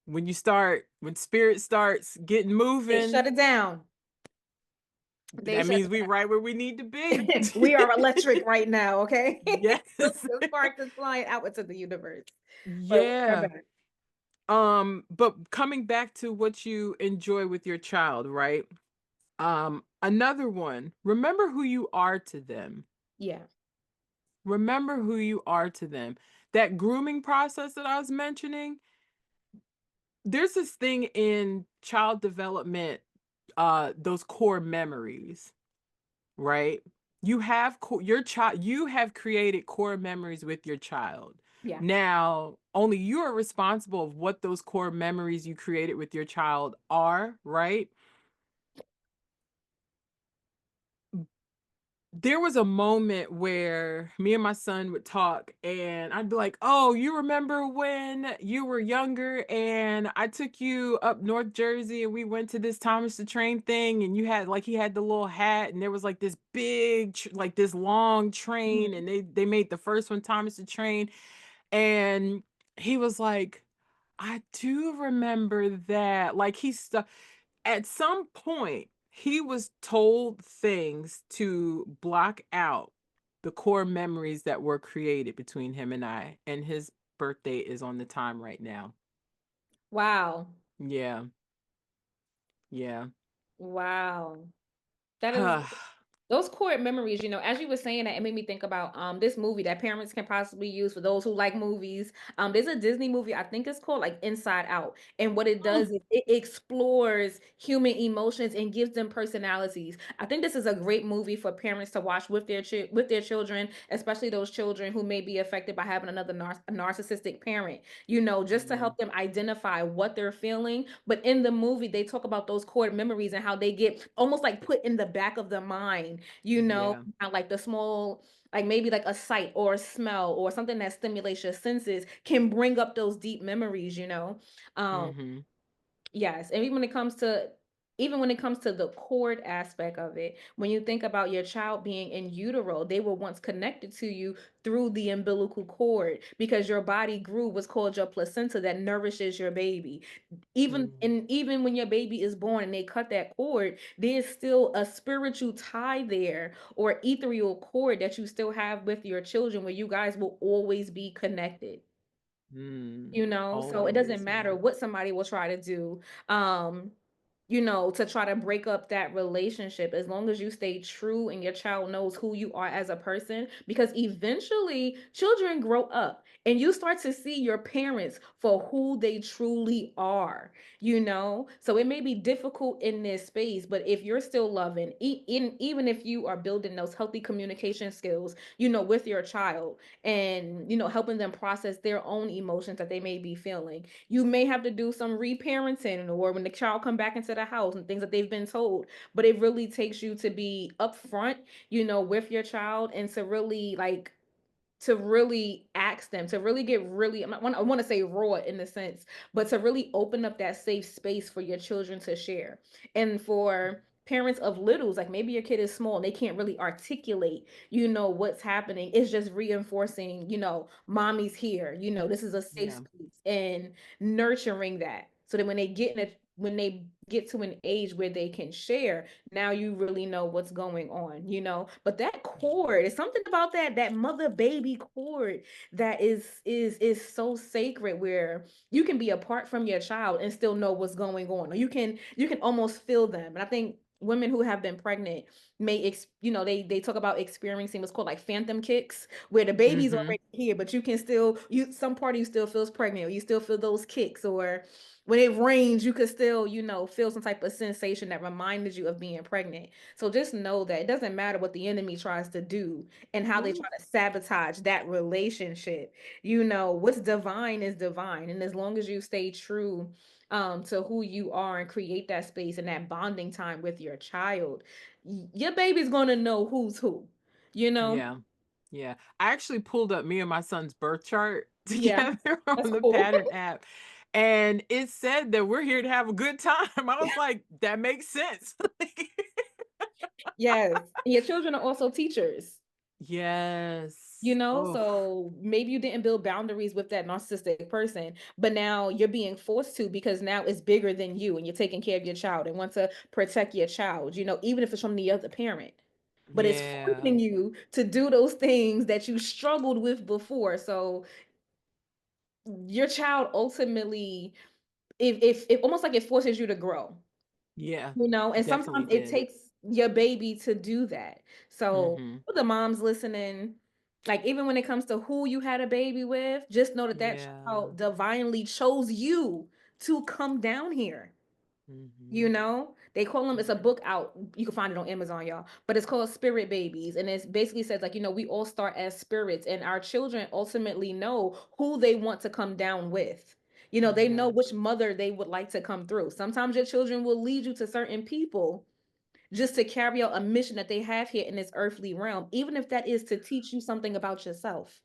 when spirit starts getting They moving, shut it down. They that shut means we right where we need to be. it We are electric right now, okay? Yes. The spark is flying out into the universe. But we're Yeah. back. But coming back to what you enjoy with your child, right? Another one, remember who you are to them. Yeah. Remember who you are to them. That grooming process that I was mentioning, there's this thing in child development, those core memories, right? You have created core memories with your child. Yeah. Now, only you are responsible of what those core memories you created with your child are, right? There was a moment where me and my son would talk and I'd be like, "Oh, you remember when you were younger and I took you up North Jersey and we went to this Thomas the Train thing and you had like he had the little hat and there was like this big like this long train Mhm. and they made the first one Thomas the Train." And he was like, "I do remember that." Like at some point, he was told things to block out the core memories that were created between him and I and his birthday is on the time right now. Wow. Yeah. Yeah. Wow. That is those core memories, as you were saying that, it made me think about this movie that parents can possibly use for those who like movies. There's a Disney movie, I think it's called like Inside Out. And what it does Mm. is it explores human emotions and gives them personalities. I think this is a great movie for parents to watch with with their children, especially those children who may be affected by having another narcissistic parent, just to Yeah. help them identify what they're feeling. But in the movie, they talk about those core memories and how they get almost like put in the back of the mind, Yeah. how like the small, like maybe like a sight or a smell or something that stimulates your senses can bring up those deep memories. Um, Mm-hmm. Yes, and even when it comes to the cord aspect of it, when you think about your child being in utero, they were once connected to you through the umbilical cord because your body grew what's called your placenta that nourishes your baby. Mm-hmm. Even when your baby is born and they cut that cord, there's still a spiritual tie there or ethereal cord that you still have with your children where you guys will always be connected. Mm. So it doesn't Always, matter yeah. what somebody will try to do, um to try to break up that relationship, as long as you stay true and your child knows who you are as a person, because eventually children grow up and you start to see your parents for who they truly are. So it may be difficult in this space, but if you're still loving, even if you are building those healthy communication skills, with your child, and helping them process their own emotions that they may be feeling, you may have to do some reparenting, or when the child come back into the house and things that they've been told. But it really takes you to be upfront, with your child, and to really ask them, to really get really, I want to say raw in the sense, but to really open up that safe space for your children to share. And for parents of littles, like maybe your kid is small and they can't really articulate, what's happening. It's just reinforcing, mommy's here, this is a safe Yeah. space, and nurturing that. So that when they get to an age where they can share, now you really know what's going on. But that cord is something about that mother baby cord that is so sacred, where you can be apart from your child and still know what's going on, or you can almost feel them. And I think women who have been pregnant they talk about experiencing what's called like phantom kicks, where the baby's Mm-hmm. already here, but you can still, some part of you still feels pregnant, or you still feel those kicks, or when it rains, you could still, feel some type of sensation that reminded you of being pregnant. So just know that it doesn't matter what the enemy tries to do and how they Ooh. try to sabotage that relationship. What's divine is divine. And as long as you stay true to who you are and create that space and that bonding time with your child, your baby's gonna know who's who, you know? Yeah. Yeah. I actually pulled up me and my son's birth chart Yeah, together that's on the cool. pattern app. And it said that we're here to have a good time. I was like, that makes sense. Yes. And your children are also teachers. Yes. Oh, So maybe you didn't build boundaries with that narcissistic person, but now you're being forced to, because now it's bigger than you and you're taking care of your child and want to protect your child, even if it's from the other parent. But it's yeah. forcing you to do those things that you struggled with before. So your child ultimately, if almost like it forces you to grow. Yeah. And Definitely sometimes it did. takes your baby to do that. So Mm-hmm. for the moms listening, like even when it comes to who you had a baby with, just know that that Yeah. child divinely chose you to come down here. Mm-hmm. They call them, it's a book out. You can find it on Amazon, y'all. But it's called Spirit Babies. And it basically says, like, we all start as spirits, and our children ultimately know who they want to come down with. They know Yeah. which mother they would like to come through. Sometimes your children will lead you to certain people just to carry out a mission that they have here in this earthly realm, even if that is to teach you something about yourself.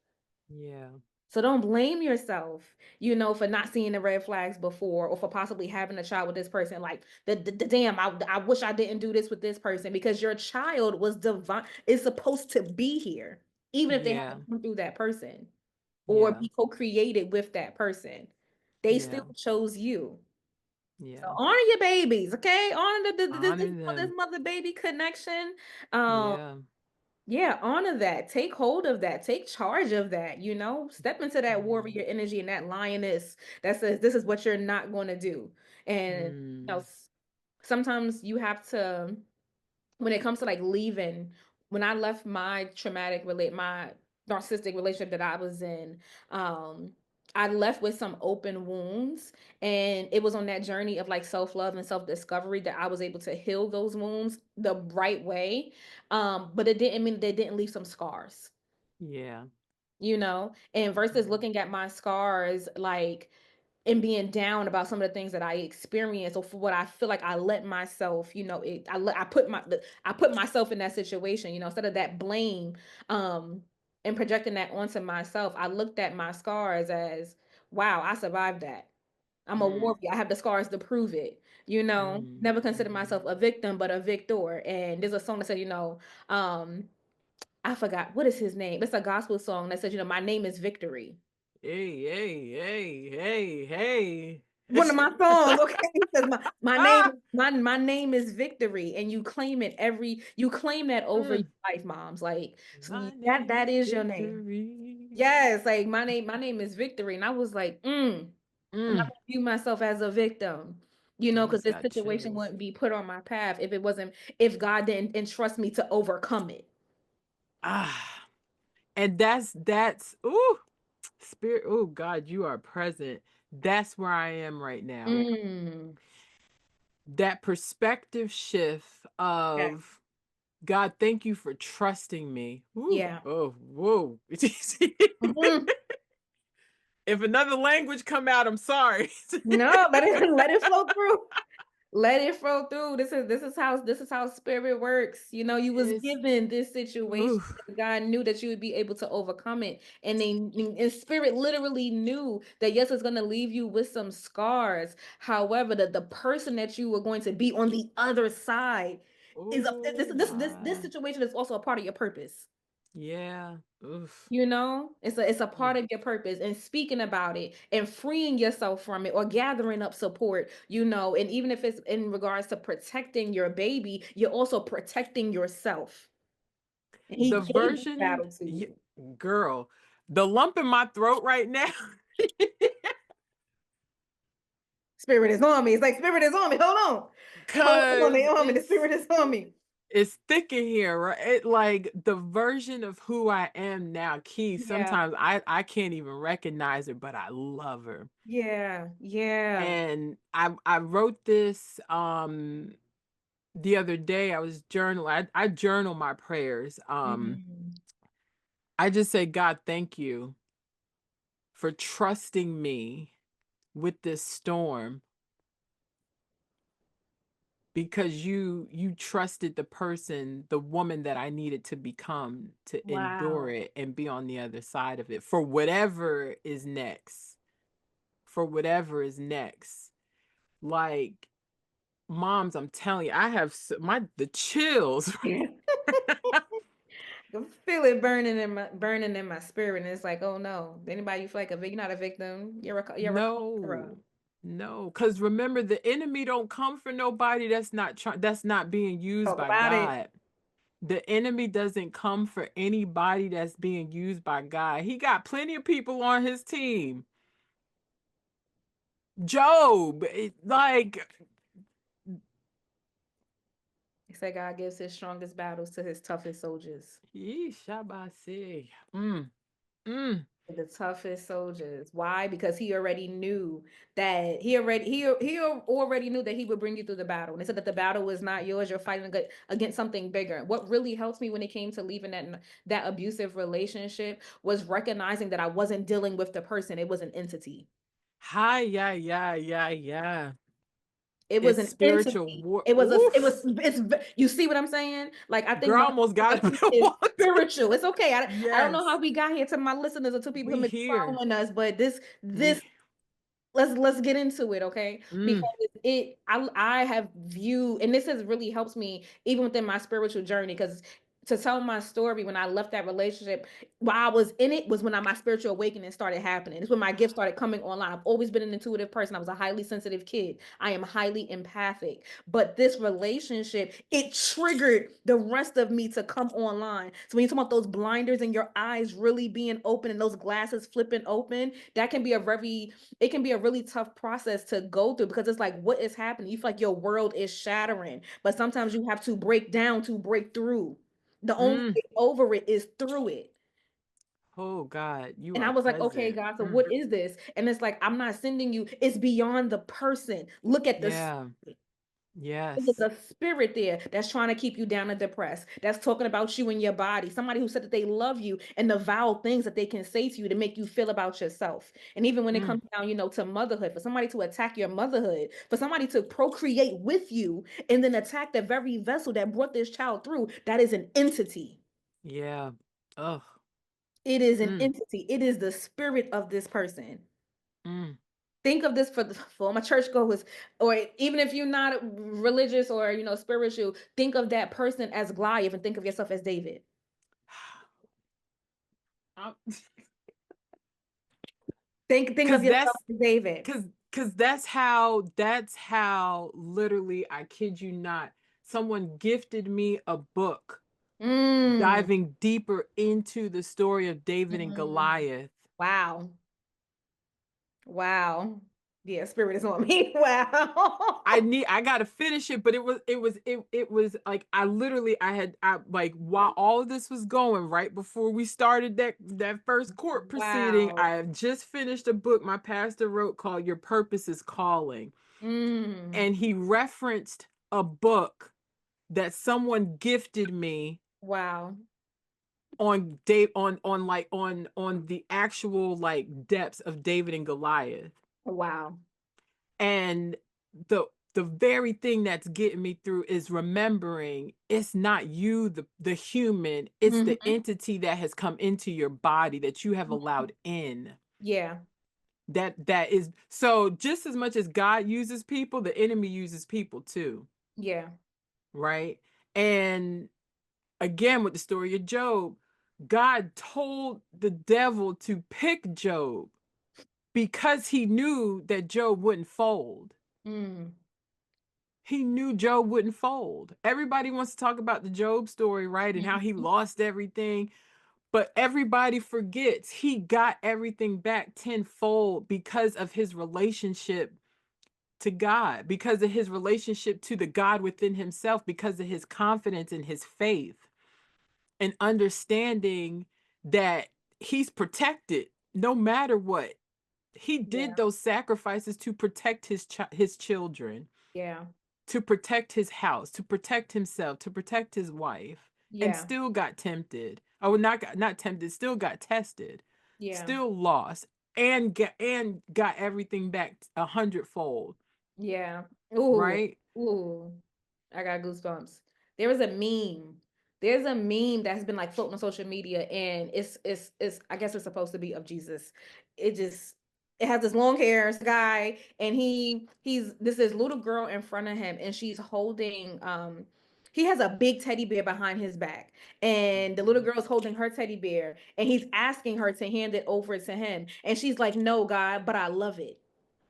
Yeah. So don't blame yourself, for not seeing the red flags before, or for possibly having a child with this person. Like the damn, I wish I didn't do this with this person, because your child was divine, is supposed to be here, even if they Yeah. haven't come through that person or Yeah. be co-created with that person. They Yeah. still chose you. So Yeah. honor your babies, okay? Honor this Honor mother them. mother baby connection. Um, Yeah. Yeah, honor that. Take hold of that. Take charge of that, Step into that Mm, warrior energy and that lioness that says this is what you're not going to do. And mm, sometimes you have to, when it comes to like leaving, when I left my narcissistic relationship that I was in, um, I left with some open wounds, and it was on that journey of like self-love and self-discovery that I was able to heal those wounds the right way. But it didn't mean they didn't leave some scars, yeah. and versus Mm, looking at my scars like and being down about some of the things that I experienced or for what I feel like I let myself, I put myself in that situation, instead of that blame, um, and projecting that onto myself, I looked at my scars as, wow, I survived that. I'm a mm, warrior. I have the scars to prove it. mm, Never consider mm. myself a victim, but a victor. And there's a song that said, um, I forgot what is his name. It's a gospel song that says, my name is Victory. Hey, hey, hey, hey, hey. One of my songs, okay? It says my name Ah, my name is Victory, and you claim that over your mm. life, moms. Like so My that name that is is your name. Victory. Yes, like my name is Victory, and I was like, I'm not Mm. gonna view myself as a victim, I because just this got situation chills. wouldn't be put on my path if God didn't entrust me to overcome it. Ah, and that's ooh, spirit. Oh God, you are present. That's where I am right now. Mm. That perspective shift Yeah. of God, thank you for trusting me. Ooh, Yeah. oh, whoa. Mhm. If another language come out, I'm sorry. No, let it flow through. Let it flow through. This is how spirit works. You was It's given this situation ooh, because God knew that you would be able to overcome it. And spirit literally knew that yes, it's gonna leave you with some scars. However, the person that you were going to be on the other side this oh this this this my. situation is also a part of your purpose. Yeah. Oof. It's a Mm. part of your purpose, and speaking about it and freeing yourself from it or gathering up support, and even if it's in regards to protecting your baby, you're also protecting yourself. And he The gave this version, battle to you. girl, the lump in my throat right now, Spirit is on me. It's like spirit is on me. Hold on. Hold on, they cause on me. The spirit is on me. it's thick in here, right? Like the version of who I am now, Key. Yeah. Sometimes I can't even recognize her, but I love her. Yeah. Yeah. And I wrote this the other day. I was journaling. I journal my prayers. Mhm. I just say, God, thank you for trusting me with this storm because you trusted the person, the woman that I needed to become to endure Wow. it and be on the other side of it for whatever is next. For whatever is next. Like moms, I'm telling you, I have my the chills. I feel it burning in my spirit, and it's like, oh no. Anybody you feel like you're not a victim. You're a conqueror. No. No, because remember the enemy don't come for nobody that's not being used Talk by about it. God. The enemy doesn't come for anybody that's being used by God. He got plenty of people on his team. Job, like, They say God gives his strongest battles to his toughest soldiers. Shabasi. Mm. The toughest soldiers. Why? Because he already knew that he already knew that he would bring you through the battle. And they said that the battle was not yours. You're fighting against something bigger. What really helped me when it came to leaving that abusive relationship was recognizing that I wasn't dealing with the person. It was an entity. Hi, yeah, yeah, yeah, yeah. It was It's an spiritual entity. war. It was a it Oof. was it's you see what I'm saying? Like I think Girl, almost got narcissism it. is spiritual. It's okay. I don't know Yes. how we got here to my listeners or to people who We may be here. following us, but this We let's get into it, okay? Because mm. I have viewed, and this has really helped me even within my spiritual journey because to tell my story when I left that relationship, while I was in it was when my spiritual awakening started happening. It's when my gifts started coming online. I've always been an intuitive person. I was a highly sensitive kid. I am highly empathic. But this relationship, it triggered the rest of me to come online. So when you talk about those blinders and your eyes really being open and those glasses flipping open, that can be it can be a really tough process to go through because it's like, what is happening? You feel like your world is shattering. But sometimes you have to break down to break through. The only Mm. way over it is through it. Oh God, you And I are was like, okay, present. God, so Mm. what is this? And it's like, I'm not sending you, it's beyond the person. Look at the Yeah. There's Yes. a spirit there that's trying to keep you down and depressed. That's talking about you and your body. Somebody who said that they love you and the vile things that they can say to you to make you feel about yourself. And even when it Mm. comes down, to motherhood, for somebody to attack your motherhood, for somebody to procreate with you and then attack the very vessel that brought this child through, that is an entity. Yeah. Oh. It is an Mm. entity. It is the spirit of this person. Mm. Think of this for my churchgoers, or even if you're not religious or spiritual. Think of that person as Goliath, and think of yourself as David. Think of Cause yourself that's as David. cause cause that's how literally, I kid you not, someone gifted me a book Mm, diving deeper into the story of David and mm. Goliath. Wow, wow. Yeah, spirit is on me. Wow. I gotta finish it, but it was like, I like, while all of this was going, right before we started that first court proceeding, Wow. I have just finished a book my pastor wrote called Your Purpose is Calling. Mm. And he referenced a book that someone gifted me Wow. on the actual, like, depths of David and Goliath. Wow. And the very thing that's getting me through is remembering it's not you, the human, it's the Hmm. entity that has come into your body that you have allowed in. Yeah. That is so, just as much as God uses people, the enemy uses people too, Yeah. right? And again, with the story of Job, God told the devil to pick Job because he knew that Job wouldn't fold. Mm. He knew Job wouldn't fold. Everybody wants to talk about the Job story, right? And how he Mhm. lost everything. But everybody forgets he got everything back tenfold because of his relationship to God, because of his relationship to the God within himself, because of his confidence and his faith, and understanding that he's protected no matter what. He did Yeah. those sacrifices to protect his children, Yeah. to protect his house, to protect himself, to protect his wife, and Yeah. still got tempted. Oh, not tempted, still got tested, Yeah. still lost, and got everything back 100-fold, Yeah. Ooh. right? Ooh. I got goosebumps. There was a meme. There's a meme that's been like floating on social media, and it's I guess it's supposed to be of Jesus. It just it has this long hair guy, and he's this is little girl in front of him, and she's holding he has a big teddy bear behind his back, and the little Mhm. girl is holding her teddy bear, and he's asking her to hand it over to him, and she's like, "No, God, but I love it."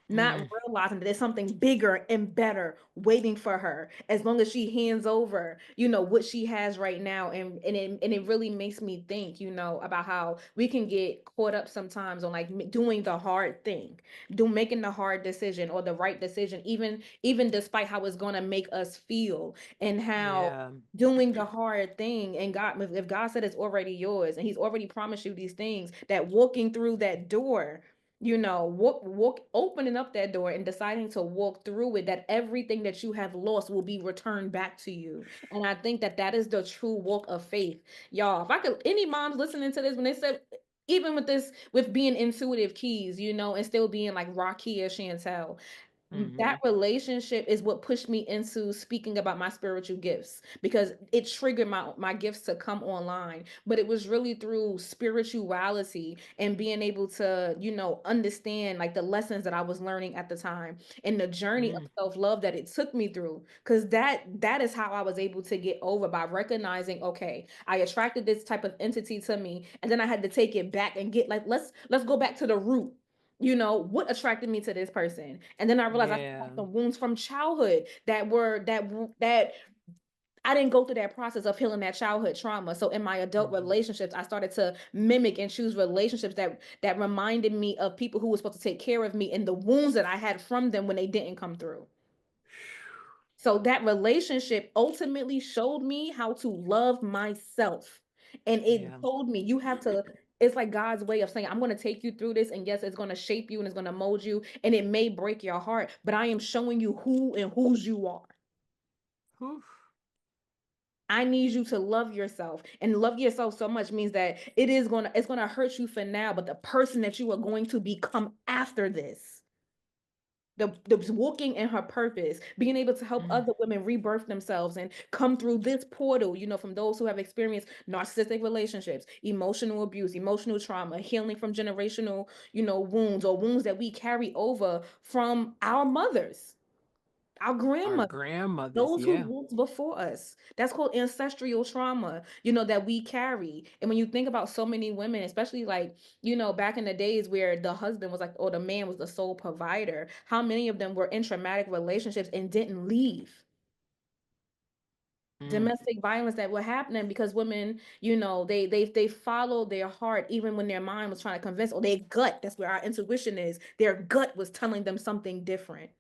Not Mm, realizing that there's something bigger and better waiting for her as long as she hands over what she has right now. And it really makes me think about how we can get caught up sometimes on like doing the hard thing, making the hard decision or the right decision, even despite how it's going to make us feel, and how yeah. doing the hard thing, and God, if God said it's already yours and he's already promised you these things, that walking through that door, walk opening up that door and deciding to walk through it, that everything that you have lost will be returned back to you. And I think that that is the true walk of faith. Y'all, if I could, any moms listening to this, when they said, even with this, with being intuitive keys, and still being like Rakia Chantel, That Mhm. relationship is what pushed me into speaking about my spiritual gifts because it triggered my gifts to come online. But it was really through spirituality and being able to, understand like the lessons that I was learning at the time and the journey of Mm. self-love that it took me through. Because that is how I was able to get over, by recognizing, okay, I attracted this type of entity to me, and then I had to take it back and get like, let's go back to the root. What attracted me to this person? And then I realized I still have Yeah. some wounds from childhood that I didn't go through that process of healing that childhood trauma. So in my adult Mhm. relationships, I started to mimic and choose relationships that reminded me of people who were supposed to take care of me and the wounds that I had from them when they didn't come through. So that relationship ultimately showed me how to love myself. And it Yeah. told me you have to, it's like God's way of saying, I'm going to take you through this. And yes, it's going to shape you and it's going to mold you. And it may break your heart, but I am showing you who and whose you are. Whew. I need you to love yourself, and love yourself so much means that it's gonna hurt you for now, but the person that you are going to become after this, the walking in her purpose, being able to help Mm. other women rebirth themselves and come through this portal, from those who have experienced narcissistic relationships, emotional abuse, emotional trauma, healing from generational, wounds, or wounds that we carry over from our mothers, our Our grandmothers, grandmothers, those who yeah. walked before us. That's called ancestral trauma, that we carry. And when you think about so many women, especially like, back in the days where the husband was like, or the man was the sole provider, how many of them were in traumatic relationships and didn't leave? Mm. Domestic violence that were happening because women, they followed their heart even when their mind was trying to convince, or their gut, that's where our intuition is. Their gut was telling them something different.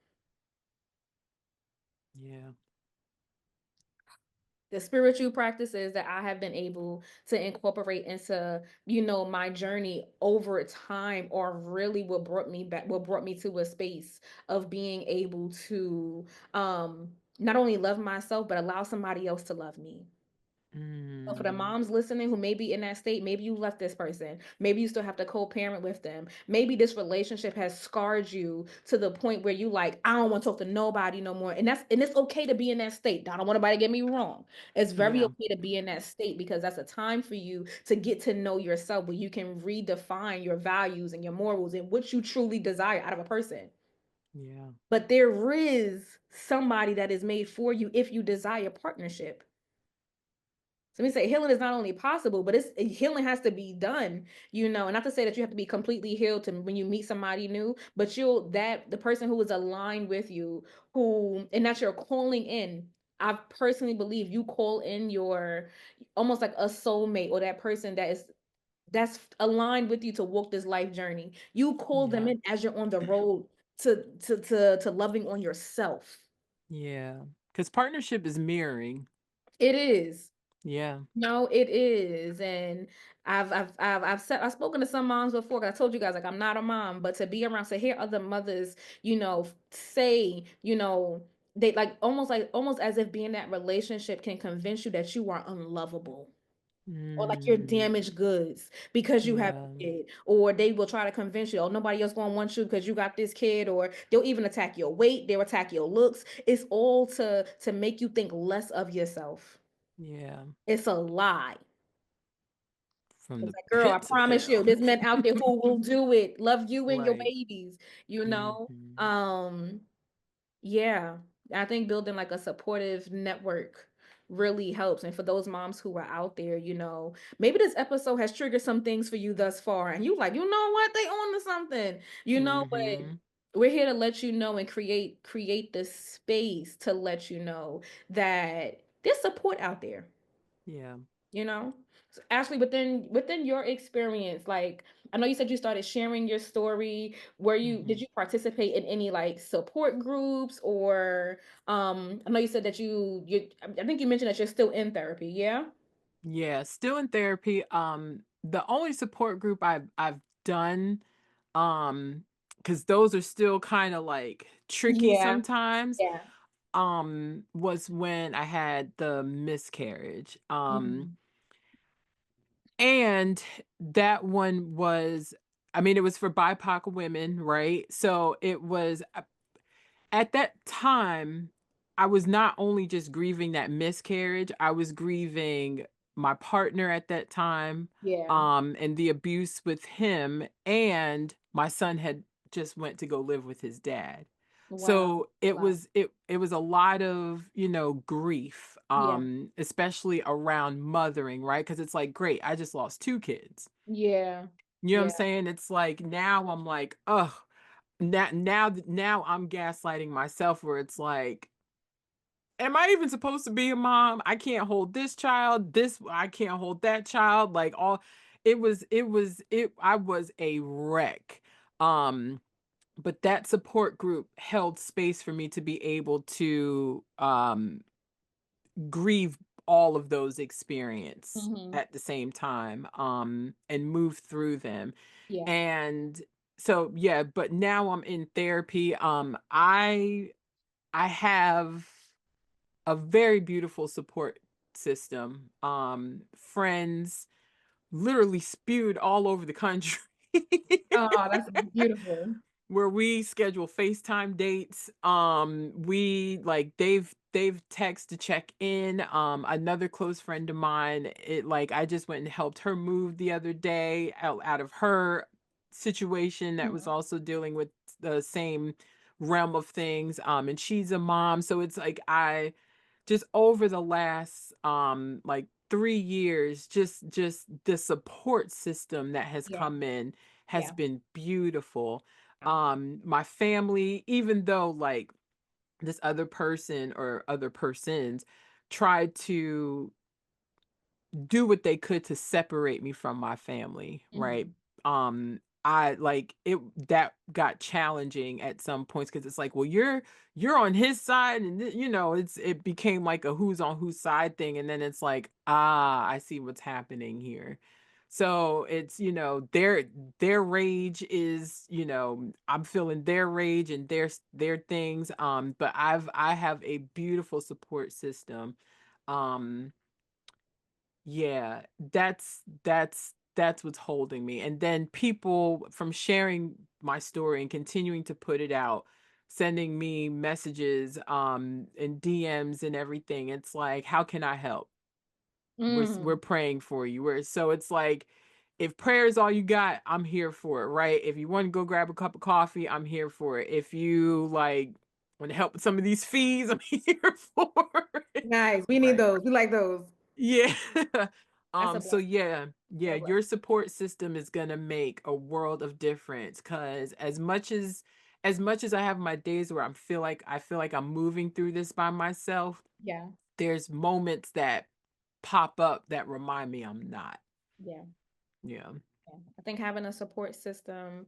Yeah. The spiritual practices that I have been able to incorporate into, my journey over time are really what brought me to a space of being able to not only love myself, but allow somebody else to love me. So for the Mm. moms listening who may be in that state, maybe you left this person. Maybe you still have to co-parent with them. Maybe this relationship has scarred you to the point where you like, I don't want to talk to nobody no more. And it's okay to be in that state. I don't want nobody to get me wrong. It's very Yeah. okay to be in that state because that's a time for you to get to know yourself, where you can redefine your values and your morals and what you truly desire out of a person. Yeah. But there is somebody that is made for you if you desire partnership. So we say healing is not only possible, but healing has to be done, and not to say that you have to be completely healed to when you meet somebody new, but the person who is aligned with you, and that you're calling in. I personally believe you call in your almost like a soulmate, or that person that's aligned with you to walk this life journey. You call them Yeah. in as you're on the road to loving on yourself. Yeah. Because partnership is mirroring. It is. Yeah. No, it is, and I've spoken to some moms before. 'Cause I told you guys like I'm not a mom, but to be around to hear other mothers, say, they like almost as if being in that relationship can convince you that you are unlovable, or like you're Mm. damaged goods because you have Yeah. a kid, or they will try to convince you, oh, nobody else gonna want you because you got this kid, or they'll even attack your weight, they'll attack your looks. It's all to make you think less of yourself. Yeah. It's a lie. From It's the like, girl, I pits of promise you, hell. there's men out there who will do it. Love you and your Right. babies, you know? Mhm. Um, yeah. I think building like a supportive network really helps. And for those moms who are out there, maybe this episode has triggered some things for you thus far. And you like, you know what? They on to something, but Mhm. we're here to let you know and create the space to let you know that there's support out there. Yeah. you know so Ashley, within your experience, like, I know you said you started sharing your story. Did Mhm. you participate in any like support groups, or I know you said that I think you mentioned that you're still in therapy, yeah? Yeah, still in therapy. The only support group I've done, because those are still kind of like tricky Yeah. sometimes, Yeah. was when I had the miscarriage. Mhm. And that one was, I mean, it was for BIPOC women, right? So it was. At that time, I was not only just grieving that miscarriage, I was grieving my partner at that time, Yeah. and the abuse with him, and my son had just went to go live with his dad. Wow. So A it lot. was it was a lot of, grief, Yeah. especially around mothering, right? Because it's like, great, I just lost 2 kids. Yeah. You know what I'm Yeah. saying? It's like now I'm like, ugh, now I'm gaslighting myself where it's like, am I even supposed to be a mom? I can't hold this child. This I can't hold that child. Like all it I was a wreck. Um but that support group held space for me to be able to grieve all of those experience Mhm. at the same time, and move through them. Yeah. And so yeah, but now I'm in therapy. I have a very beautiful support system. Friends literally spewed all over the country. Oh, that's beautiful. Where we schedule FaceTime dates. We like they've text to check in. Another close friend of mine, it like I just went and helped her move the other day out of her situation that was Mhm. also dealing with the same realm of things. And she's a mom, so it's like I just over the last like 3 years, just the support system that has Yeah. come in has Yeah. been beautiful. Yeah. My family, even though like this other person or other persons tried to do what they could to separate me from my family, right? Mhm. I like it that got challenging at some points because it's like, well, you're on his side, and it became like a who's on whose side thing, and then it's like, I see what's happening here. So it's, their rage is, I'm feeling their rage and their things. But I have a beautiful support system. Um yeah, that's what's holding me. And then people from sharing my story and continuing to put it out, sending me messages and DMs and everything. It's like, how can I help? We're Mhm. praying for you. We're so it's like if prayer is all you got, I'm here for it, right? If you want to go grab a cup of coffee, I'm here for it. If you like want to help with some of these fees, I'm here for it. Nice. We need Right. those. We like those. Yeah. That's a So blessing. yeah, What a blessing. your support system is gonna make a world of difference. Cause as much as I have my days where I feel like I'm moving through this by myself, Yeah. there's moments that pop up that remind me I'm not. Yeah. Yeah. Yeah. I think having a support system,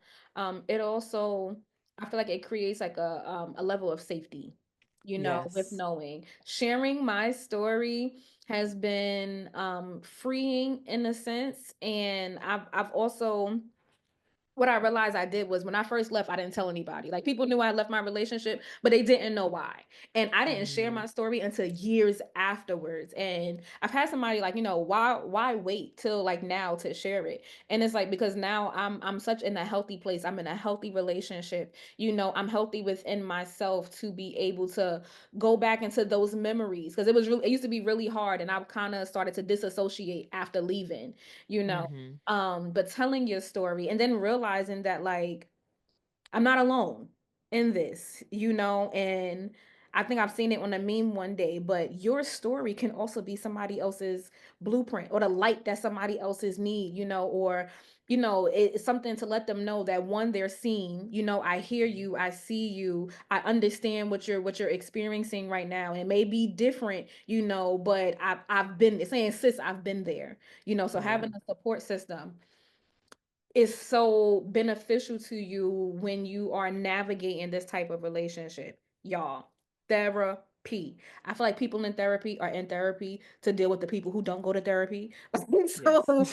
it also, I feel like it creates like a level of safety, with Yes. knowing sharing my story has been freeing in a sense. And I've also, what I realized I did was when I first left, I didn't tell anybody. Like people knew I left my relationship, but they didn't know why. And I didn't share Mhm. my story until years afterwards. And I've had somebody like, why wait till like now to share it? And it's like because now I'm such in a healthy place. I'm in a healthy relationship. I'm healthy within myself to be able to go back into those memories. Because it used to be really hard. And I've kind of started to disassociate after leaving, you know Mhm. but telling your story and then realizing that like I'm not alone in this, and I think I've seen it on a meme one day, but your story can also be somebody else's blueprint or the light that somebody else's need, or it's something to let them know that one, they're seen. I hear you, I see you, I understand what you're experiencing right now. And it may be different, but I've been saying, sis, I've been there, so Yeah. having a support system is so beneficial to you when you are navigating this type of relationship, y'all. Therapy. I feel like people in therapy are in therapy to deal with the people who don't go to therapy. Yes. So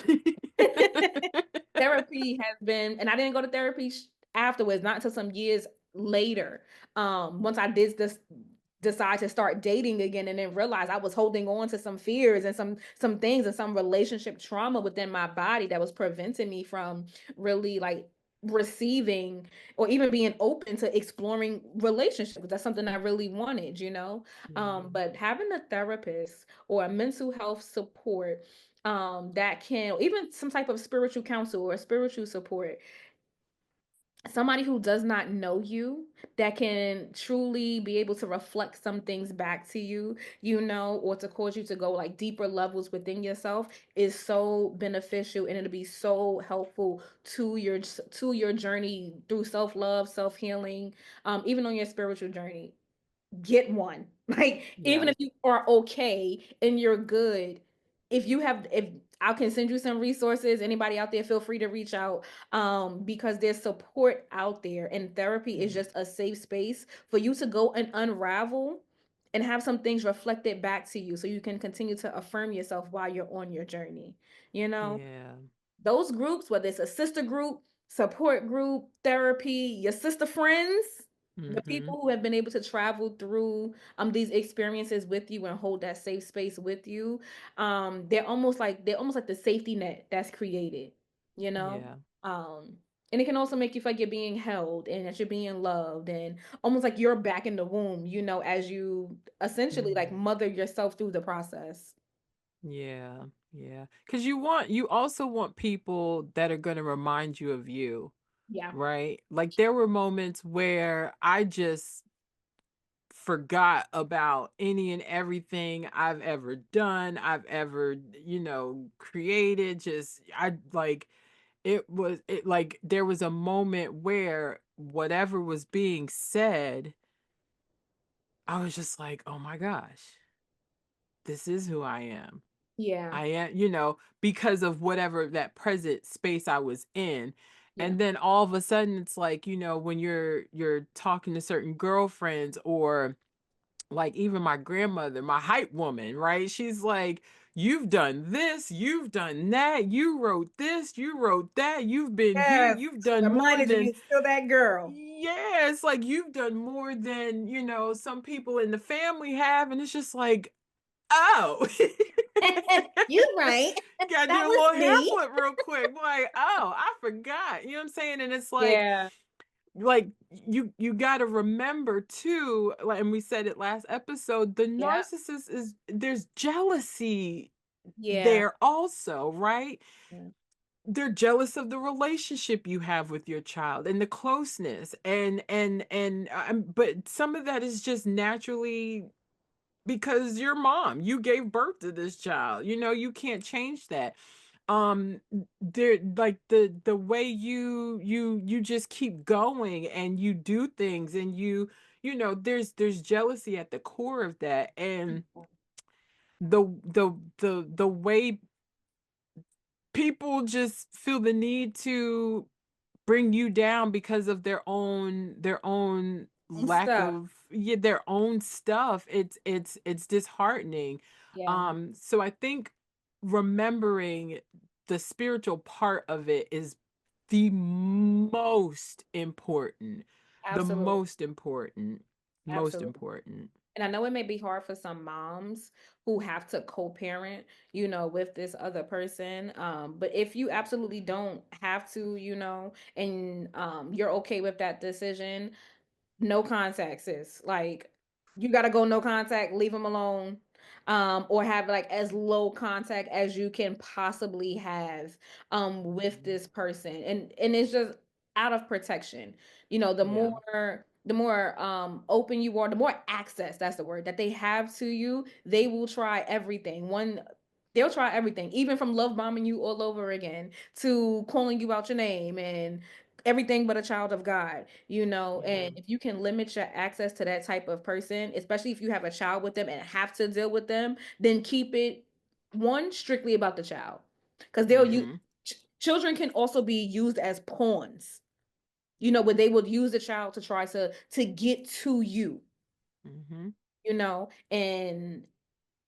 therapy has been, and I didn't go to therapy afterwards, not until some years later. Once I did this decide to start dating again and then realize I was holding on to some fears and some things and some relationship trauma within my body that was preventing me from really like receiving or even being open to exploring relationships. That's something I really wanted, you know. Mhm. But having a therapist or a mental health support, that can, even some type of spiritual counsel or spiritual support, somebody who does not know you, that can truly be able to reflect some things back to you, you know, or to cause you to go like deeper levels within yourself, is so beneficial, and it'll be so helpful to your journey through self-love, self-healing, even on your spiritual journey. Get one. Like, even Yeah. if you are okay and you're good, if I can send you some resources, anybody out there, feel free to reach out. Because there's support out there, and therapy is Mhm. just a safe space for you to go and unravel and have some things reflected back to you so you can continue to affirm yourself while you're on your journey. You know, Yeah. those groups, whether it's a sister group, support group, therapy, your sister friends, the Mhm. people who have been able to travel through these experiences with you and hold that safe space with you, they're almost like the safety net that's created, you know? Yeah. Um and it can also make you feel like you're being held and that you're being loved, and almost like you're back in the womb, you know, as you essentially like Mhm. mother yourself through the process. Yeah. Yeah. Because you also want people that are going to remind you of you, Yeah. right? Like there were moments where I just forgot about any and everything I've ever done, I've ever, created. Just, I like, it like there was a moment where whatever was being said, I was just like, oh my gosh, this is who I am. Yeah. I am, because of whatever that present space I was in. Yeah. And then all of a sudden it's like, when you're talking to certain girlfriends, or like even my grandmother, my hype woman, right? She's like, you've done this, you've done that, you wrote this, you wrote that, you've been here, Yes. you've She done more reminded you than, you're still that girl. yeah, it's like you've done more than, some people in the family have. And it's just like, oh, You're right. gotta That do a was little hair me. flip real quick. Like, oh, I forgot. You know what I'm saying? And it's Yeah. like you got to remember too, like, and we said it last episode, the Yeah. narcissist is, there's jealousy Yeah. there also, right? Yeah. They're jealous of the relationship you have with your child and the closeness, and but some of that is just naturally because your mom, you gave birth to this child, you can't change that. There, like the way you just keep going and you do things, and there's jealousy at the core of that. And the way people just feel the need to bring you down because of their own And lack stuff. of, yeah, their own stuff. It's disheartening. Yeah. So I think remembering the spiritual part of it is the most important, the Absolutely. most important, most Absolutely. important. And I know it may be hard for some moms who have to co-parent, you know, with this other person. But if you absolutely don't have to, you know, and you're okay with that decision, no contact, sis. Like, you gotta go no contact, leave them alone. Or have like as low contact as you can possibly have with Mhm. this person. And it's just out of protection. You know, Yeah. the more open you are, the more access, that's the word, that they have to you, they will try everything. They'll try everything, even from love bombing you all over again to calling you out your name and everything but a child of God, you know. Yeah. And if you can limit your access to that type of person, especially if you have a child with them and have to deal with them, then keep it one strictly about the child. Because Mhm. children can also be used as pawns, you know, where they would use the child to try to get to you, Mhm. you know. And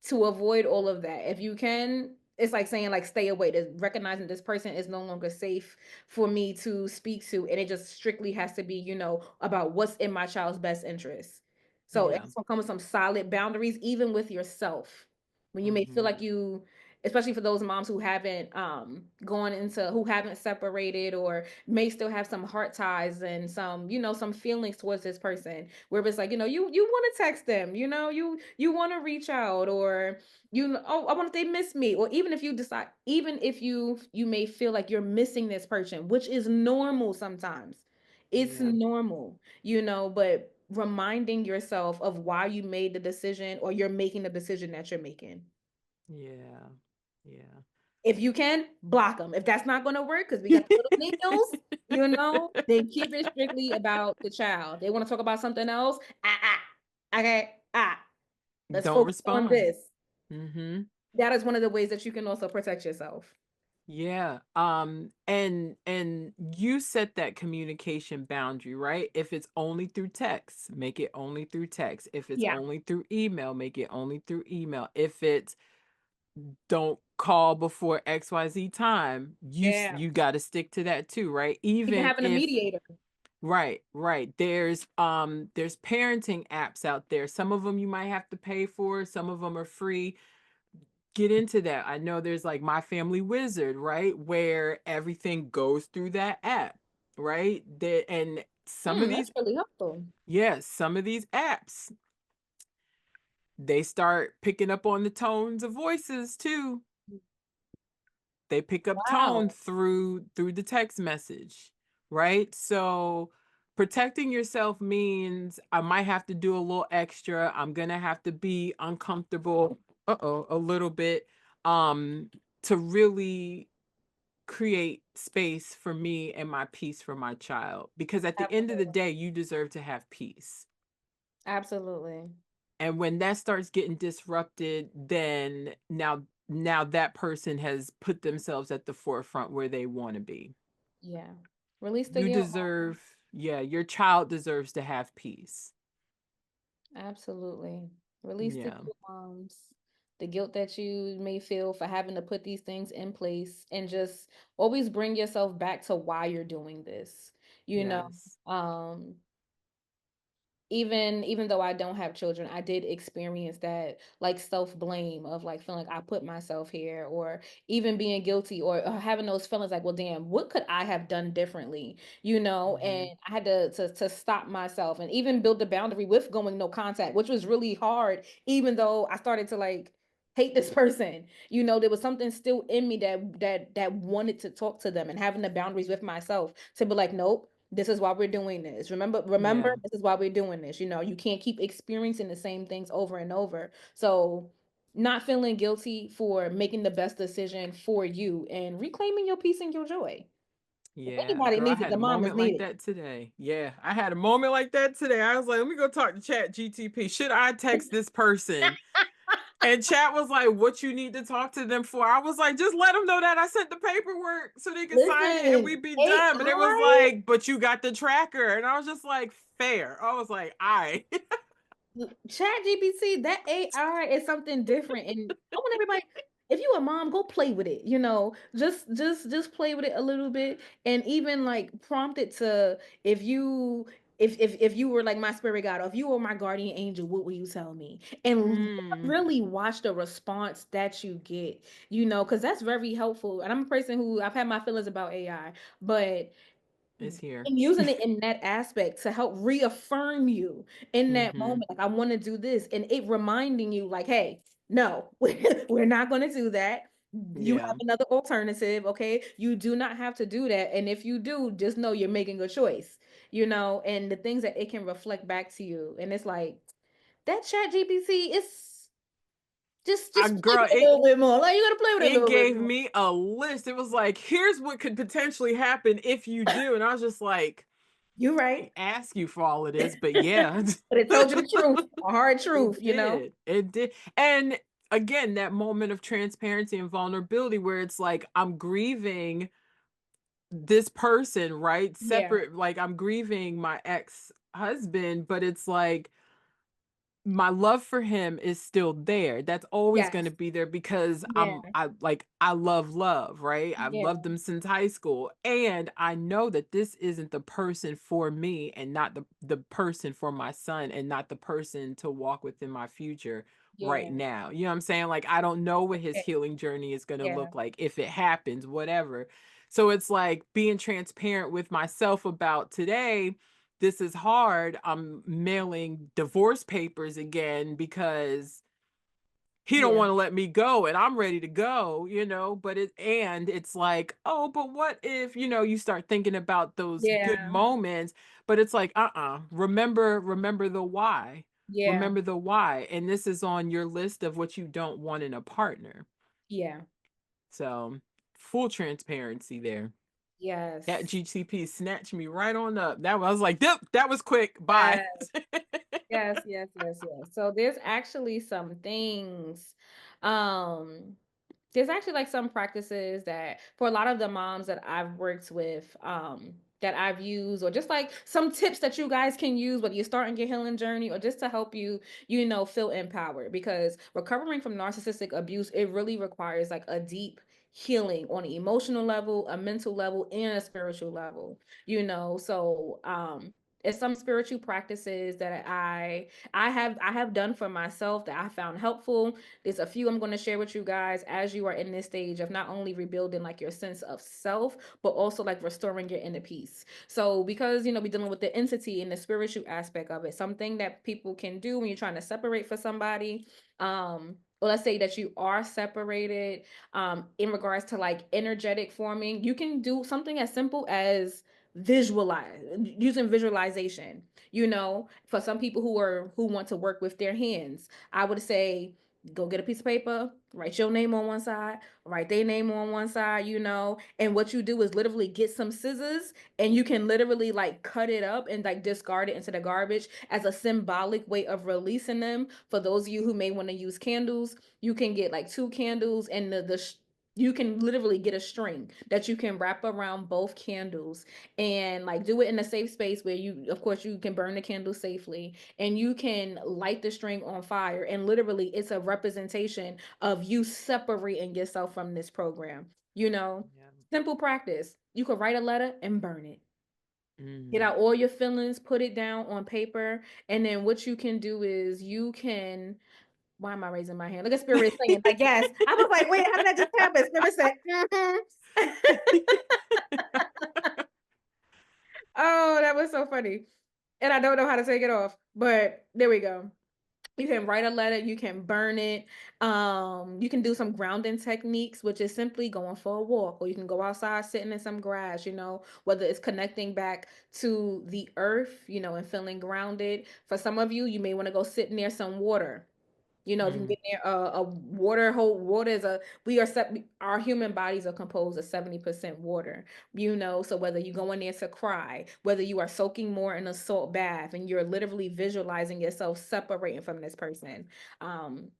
to avoid all of that, if you can, it's like saying like stay away, to recognizing this person is no longer safe for me to speak to, and it just strictly has to be, you know, about what's in my child's best interest. So Yeah. it's gonna come with some solid boundaries, even with yourself, when you may feel Mhm. like especially for those moms who haven't gone into who haven't separated or may still have some heart ties and some, some feelings towards this person where it's like, you want to text them, you want to reach out, or oh, I wonder if they miss me, or even if you decide, even if you may feel like you're missing this person, which is normal sometimes. It's Yeah. normal, but reminding yourself of why you made the decision, or you're making the decision that you're making. Yeah. Yeah. If you can, block them. If that's not going to work, because we got the little nails, then keep it strictly about the child. They want to talk about something else. Okay, let's Don't focus on respond. this. Mm-hmm. That is one of the ways that you can also protect yourself. Yeah. And you set that communication boundary, right? If it's only through text, make it only through text. If it's Yeah, only through email, make it only through email. If it's don't call before XYZ time, yeah. you got to stick to that too, right? Even Even having a if mediator. right. There's parenting apps out there. Some of them you might have to pay for, some of them are free. Get into that. I know there's like My Family Wizard, right? Where everything goes through that app, right? And some of That's these, really helpful. yes, some of these apps, they start picking up on the tones of voices too. They pick up tone Wow. through the text message, right? So protecting yourself means I might have to do a little extra. I'm gonna have to be uncomfortable, a little bit, um, to really create space for me and my peace for my child. Because at the end of the Absolutely. day, you deserve to have peace. Absolutely. And when that starts getting disrupted, then now that person has put themselves at the forefront where they want to be. Yeah. Release the You guilt. deserve, yeah, your child deserves to have peace. Absolutely. Release the Yeah. guilt, moms. The guilt that you may feel for having to put these things in place, and just always bring yourself back to why you're doing this. You know, Yes. um, even though I don't have children, I did experience that, like, self-blame of like feeling like I put myself here, or even being guilty, or having those feelings like, well, damn, what could I have done differently? And Hmm. I had to stop myself and even build a boundary with going no contact, which was really hard, even though I started to like hate this person. There was something still in me that wanted to talk to them, and having the boundaries with myself to be like, nope, this is why we're doing this. Remember, Yeah. this is why we're doing this. You can't keep experiencing the same things over and over. So, not feeling guilty for making the best decision for you and reclaiming your peace and your joy. If Yeah. anybody Girl, I needs it, had the a mom is moment like needed. that today. Yeah. I had a moment like that today. I was like, let me go talk to Chat GTP. Should I text this person? And chat was like, what you need to talk to them for? I was like, just let them know that I sent the paperwork so they can sign it and Listen, we be done. But it was AI. like, but you got the tracker. And I was just like, fair. I was like, I. Chat GPT, that AI is something different. And I want everybody, if you a mom, go play with it, just play with it a little bit, and even like prompt it to, if you were like my spirit guide, or if you were my guardian angel, what will you tell me? And Mm, really watch the response that you get, because that's very helpful. And I'm a person who, I've had my feelings about AI, but it's here. and using it in that aspect to help reaffirm you in that Mm-hmm. moment, like, I want to do this, and it reminding you like, hey, no, we're not going to do that. You Yeah. have another alternative. Okay, you do not have to do that, and if you do, just know you're making a choice. And the things that it can reflect back to you, and it's like that Chat GPT is just play Girl, with it a little bit more. Like, you gotta play with it a it little bit gave more. me a list. It was like, here's what could potentially happen if you do. And I was just like, You're I right. ask you for all of this, but yeah. But it told you the truth, a hard It truth. did. It did. And again, that moment of transparency and vulnerability where it's like I'm grieving this person, right? Yeah. Separate, like I'm grieving my ex-husband, but it's like my love for him is still there. That's always going to Yes. be there because Yeah. I love love, right? I've Yeah. loved them since high school and I know that this isn't the person for me and not the person for my son and not the person to walk with in my future right Yeah. now. You know what I'm saying? Like, I don't know what his Yeah. healing journey is going to Yeah. look like if it happens, whatever. So it's like being transparent with myself about today. This is hard. I'm mailing divorce papers again because he don't Yeah. want to let me go and I'm ready to go, but it's like, oh, but what if, you start thinking about those good Yeah. moments, but it's like, remember the why. Yeah. Remember the why. And this is on your list of what you don't want in a partner. Yeah. So full transparency there. That Yes. GTP snatched me right on up. I was like, yep, that was quick. Bye. Yes, yes, yes, yes. So there's actually some things, um, there's actually like some practices that for a lot of the moms that I've worked with, that I've used, or just like some tips that you guys can use, whether you're starting your healing journey or just to help you, feel empowered. Because recovering from narcissistic abuse, it really requires like a deep healing on an emotional level, a mental level, and a spiritual level, So, it's some spiritual practices that I have done for myself that I found helpful. There's a few I'm going to share with you guys as you are in this stage of not only rebuilding like your sense of self, but also like restoring your inner peace. So because we're dealing with the entity and the spiritual aspect of it, something that people can do when you're trying to separate for somebody, or let's say that you are separated, in regards to like energetic forming, you can do something as simple as visualize using visualization. For some people who want to work with their hands, I would say go get a piece of paper, write your name on one side, write their name on one side, and what you do is literally get some scissors, and you can literally like cut it up and like discard it into the garbage as a symbolic way of releasing them. For those of you who may want to use candles, you can get like two candles, and you can literally get a string that you can wrap around both candles, and like do it in a safe space where you, of course, you can burn the candle safely, and you can light the string on fire, and literally it's a representation of you separating yourself from this program. you know Yeah. Simple practice. You could write a letter and burn it. Get Mm. out all your feelings, put it down on paper, and then what you can do is you can, why am I raising my hand? Look at Spirit saying, like, yes. I was like, wait, how did that just happen? Spirit said, mm-hmm. Oh, that was so funny. And I don't know how to take it off, but there we go. You can write a letter, you can burn it. You can do some grounding techniques, which is simply going for a walk, or you can go outside sitting in some grass, whether it's connecting back to the earth, and feeling grounded. For some of you, you may want to go sit near some water. If you can Mm. get near a water hole. Water is a we are set our human bodies are composed of 70% water. So whether you go in there to cry, whether you are soaking more in a salt bath and you're literally visualizing yourself separating from this person.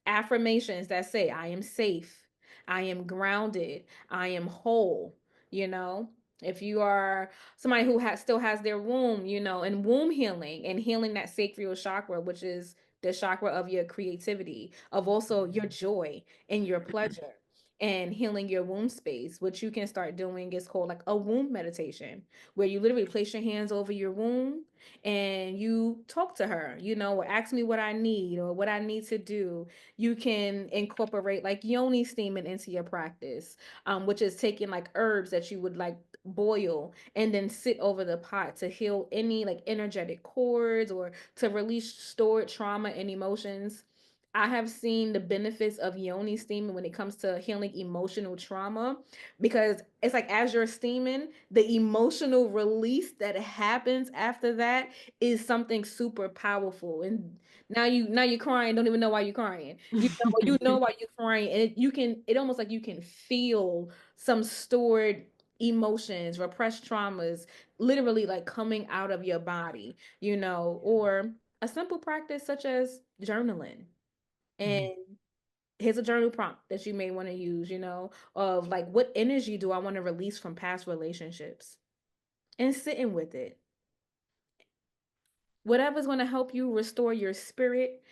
Affirmations that say, I am safe, I am grounded, I am whole. you know if you are somebody who still has their womb, and womb healing and healing that sacral chakra, which is the chakra of your creativity, of also your joy and your pleasure, and healing your womb space. What you can start doing is called like a womb meditation, where you literally place your hands over your womb and you talk to her, or ask me what I need or what I need to do. You can incorporate like yoni steaming into your practice, which is taking like herbs that you would like boil and then sit over the pot to heal any like energetic cords or to release stored trauma and emotions. I have seen the benefits of yoni steaming when it comes to healing emotional trauma, because it's like as you're steaming, the emotional release that happens after that is something super powerful. And now you're crying, don't even know why you're crying. You know why you're crying, and it almost like you can feel some stored emotions, repressed traumas, literally like coming out of your body, or a simple practice such as journaling. And Mhm. here's a journal prompt that you may want to use, of like, what energy do I want to release from past relationships? And sitting with it. Whatever's going to help you restore your spirit,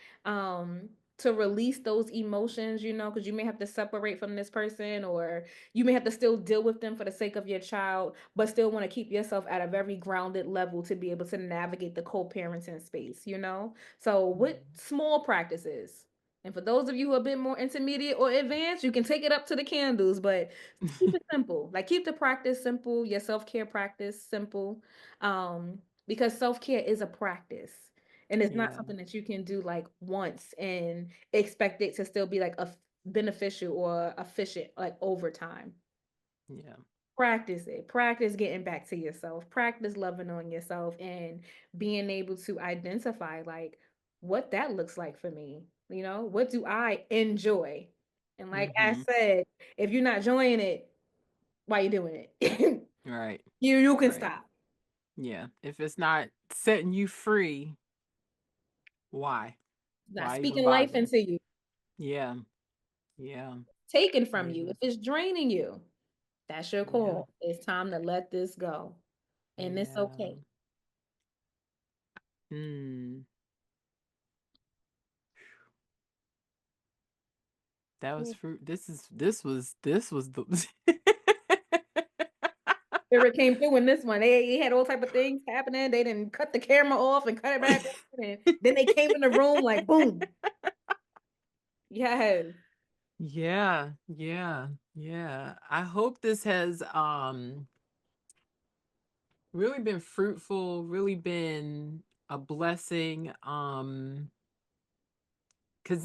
to release those emotions, because you may have to separate from this person, or you may have to still deal with them for the sake of your child, but still want to keep yourself at a very grounded level to be able to navigate the co-parenting space. So what small practices And for those of you who are a bit more intermediate or advanced, you can take it up to the candles, but keep it simple. Like keep the practice simple, your self-care practice simple. Because self-care is a practice. And it's not Yeah. something that you can do like once and expect it to still be like a beneficial or efficient like over time. Yeah. Practice it. Practice getting back to yourself. Practice loving on yourself and being able to identify like what that looks like for me. You know, what do I enjoy? And like I Mm-hmm. said, if you're not enjoying it, why you doing it? Right. You can Right. stop. Yeah. If it's not setting you free, why? Not Why even speaking life bother? into you, Yeah. Yeah. taken from you. Yeah. If it's draining you, that's your Yeah. call. It's time to let this go. And it's Yeah. okay. Hmm. That was Yeah. fruit. This was the Spirit came through in this one. They had all type of things happening. They didn't cut the camera off and cut it back on, and then they came in the room like boom. Yes. Yeah, yeah, yeah. I hope this has really been fruitful, really been a blessing. Because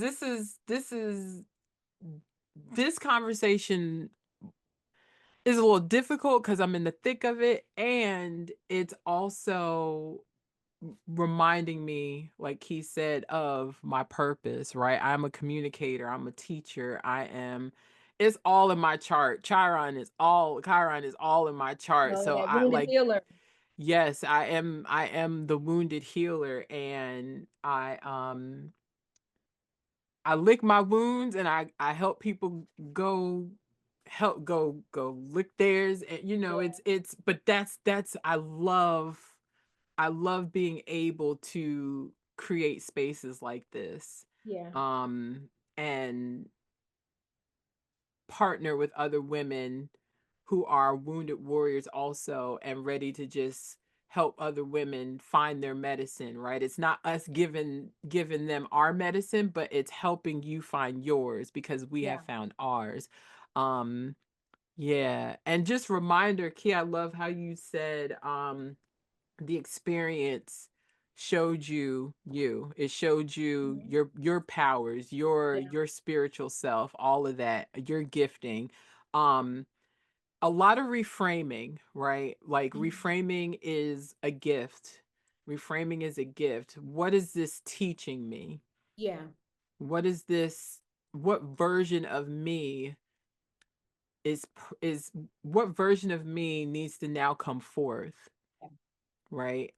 this conversation is a little difficult because I'm in the thick of it, and it's also reminding me, like he said, of my purpose, right? I'm a communicator, I'm a teacher, it's all in my chart. Chiron is all in my chart. Oh, So that I wounded like, healer. yes, I am the wounded healer, and I lick my wounds, and I help people go go lick theirs, and Yeah, it's but that's I love being able to create spaces like this, yeah, um and partner with other women who are wounded warriors also, and ready to just help other women find their medicine, right? It's not us giving them our medicine, but it's helping you find yours because we yeah, have found ours. um yeah, and just reminder, Key, I love how you said the experience showed it showed you mhm, your powers, yeah, your spiritual self, all of that, your gifting. um a lot of reframing, right? Like mhm, reframing is a gift. Reframing is a gift. What is this teaching me? yeah, What is this? What version of me is what version of me needs to now come forth, yeah. right?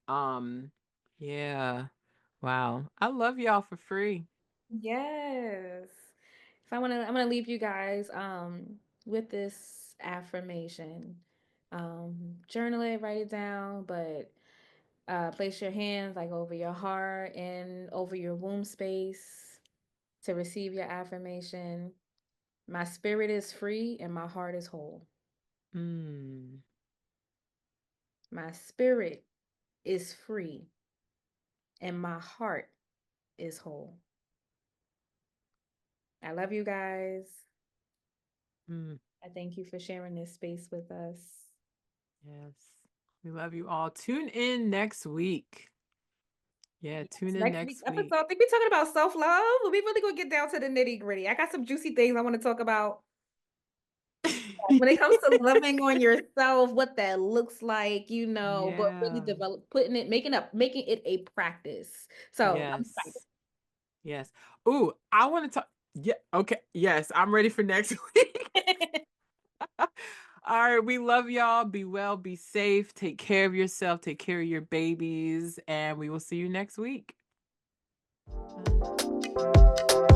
Yeah. Wow. I love y'all for free. Yes. If I'm gonna leave you guys with this affirmation. Journal it, write it down, but place your hands like over your heart and over your womb space to receive your affirmation. My spirit is free and my heart is whole. Mm. My spirit is free and my heart is whole. I love you guys. Mm. I thank you for sharing this space with us. Yes. We love you all. Tune in next week. Yeah, tune in Next week's next episode, week. I think we're talking about self-love. We really gonna get down to the nitty-gritty. I got some juicy things I want to talk about when it comes to loving on yourself, what that looks like, but really Yeah. making it a practice. So I'm Yes. Yes. Ooh, I want to talk. Yeah. Okay. Yes, I'm ready for next week. excited. All right. We love y'all. Be well, be safe. Take care of yourself. Take care of your babies. And we will see you next week. Bye.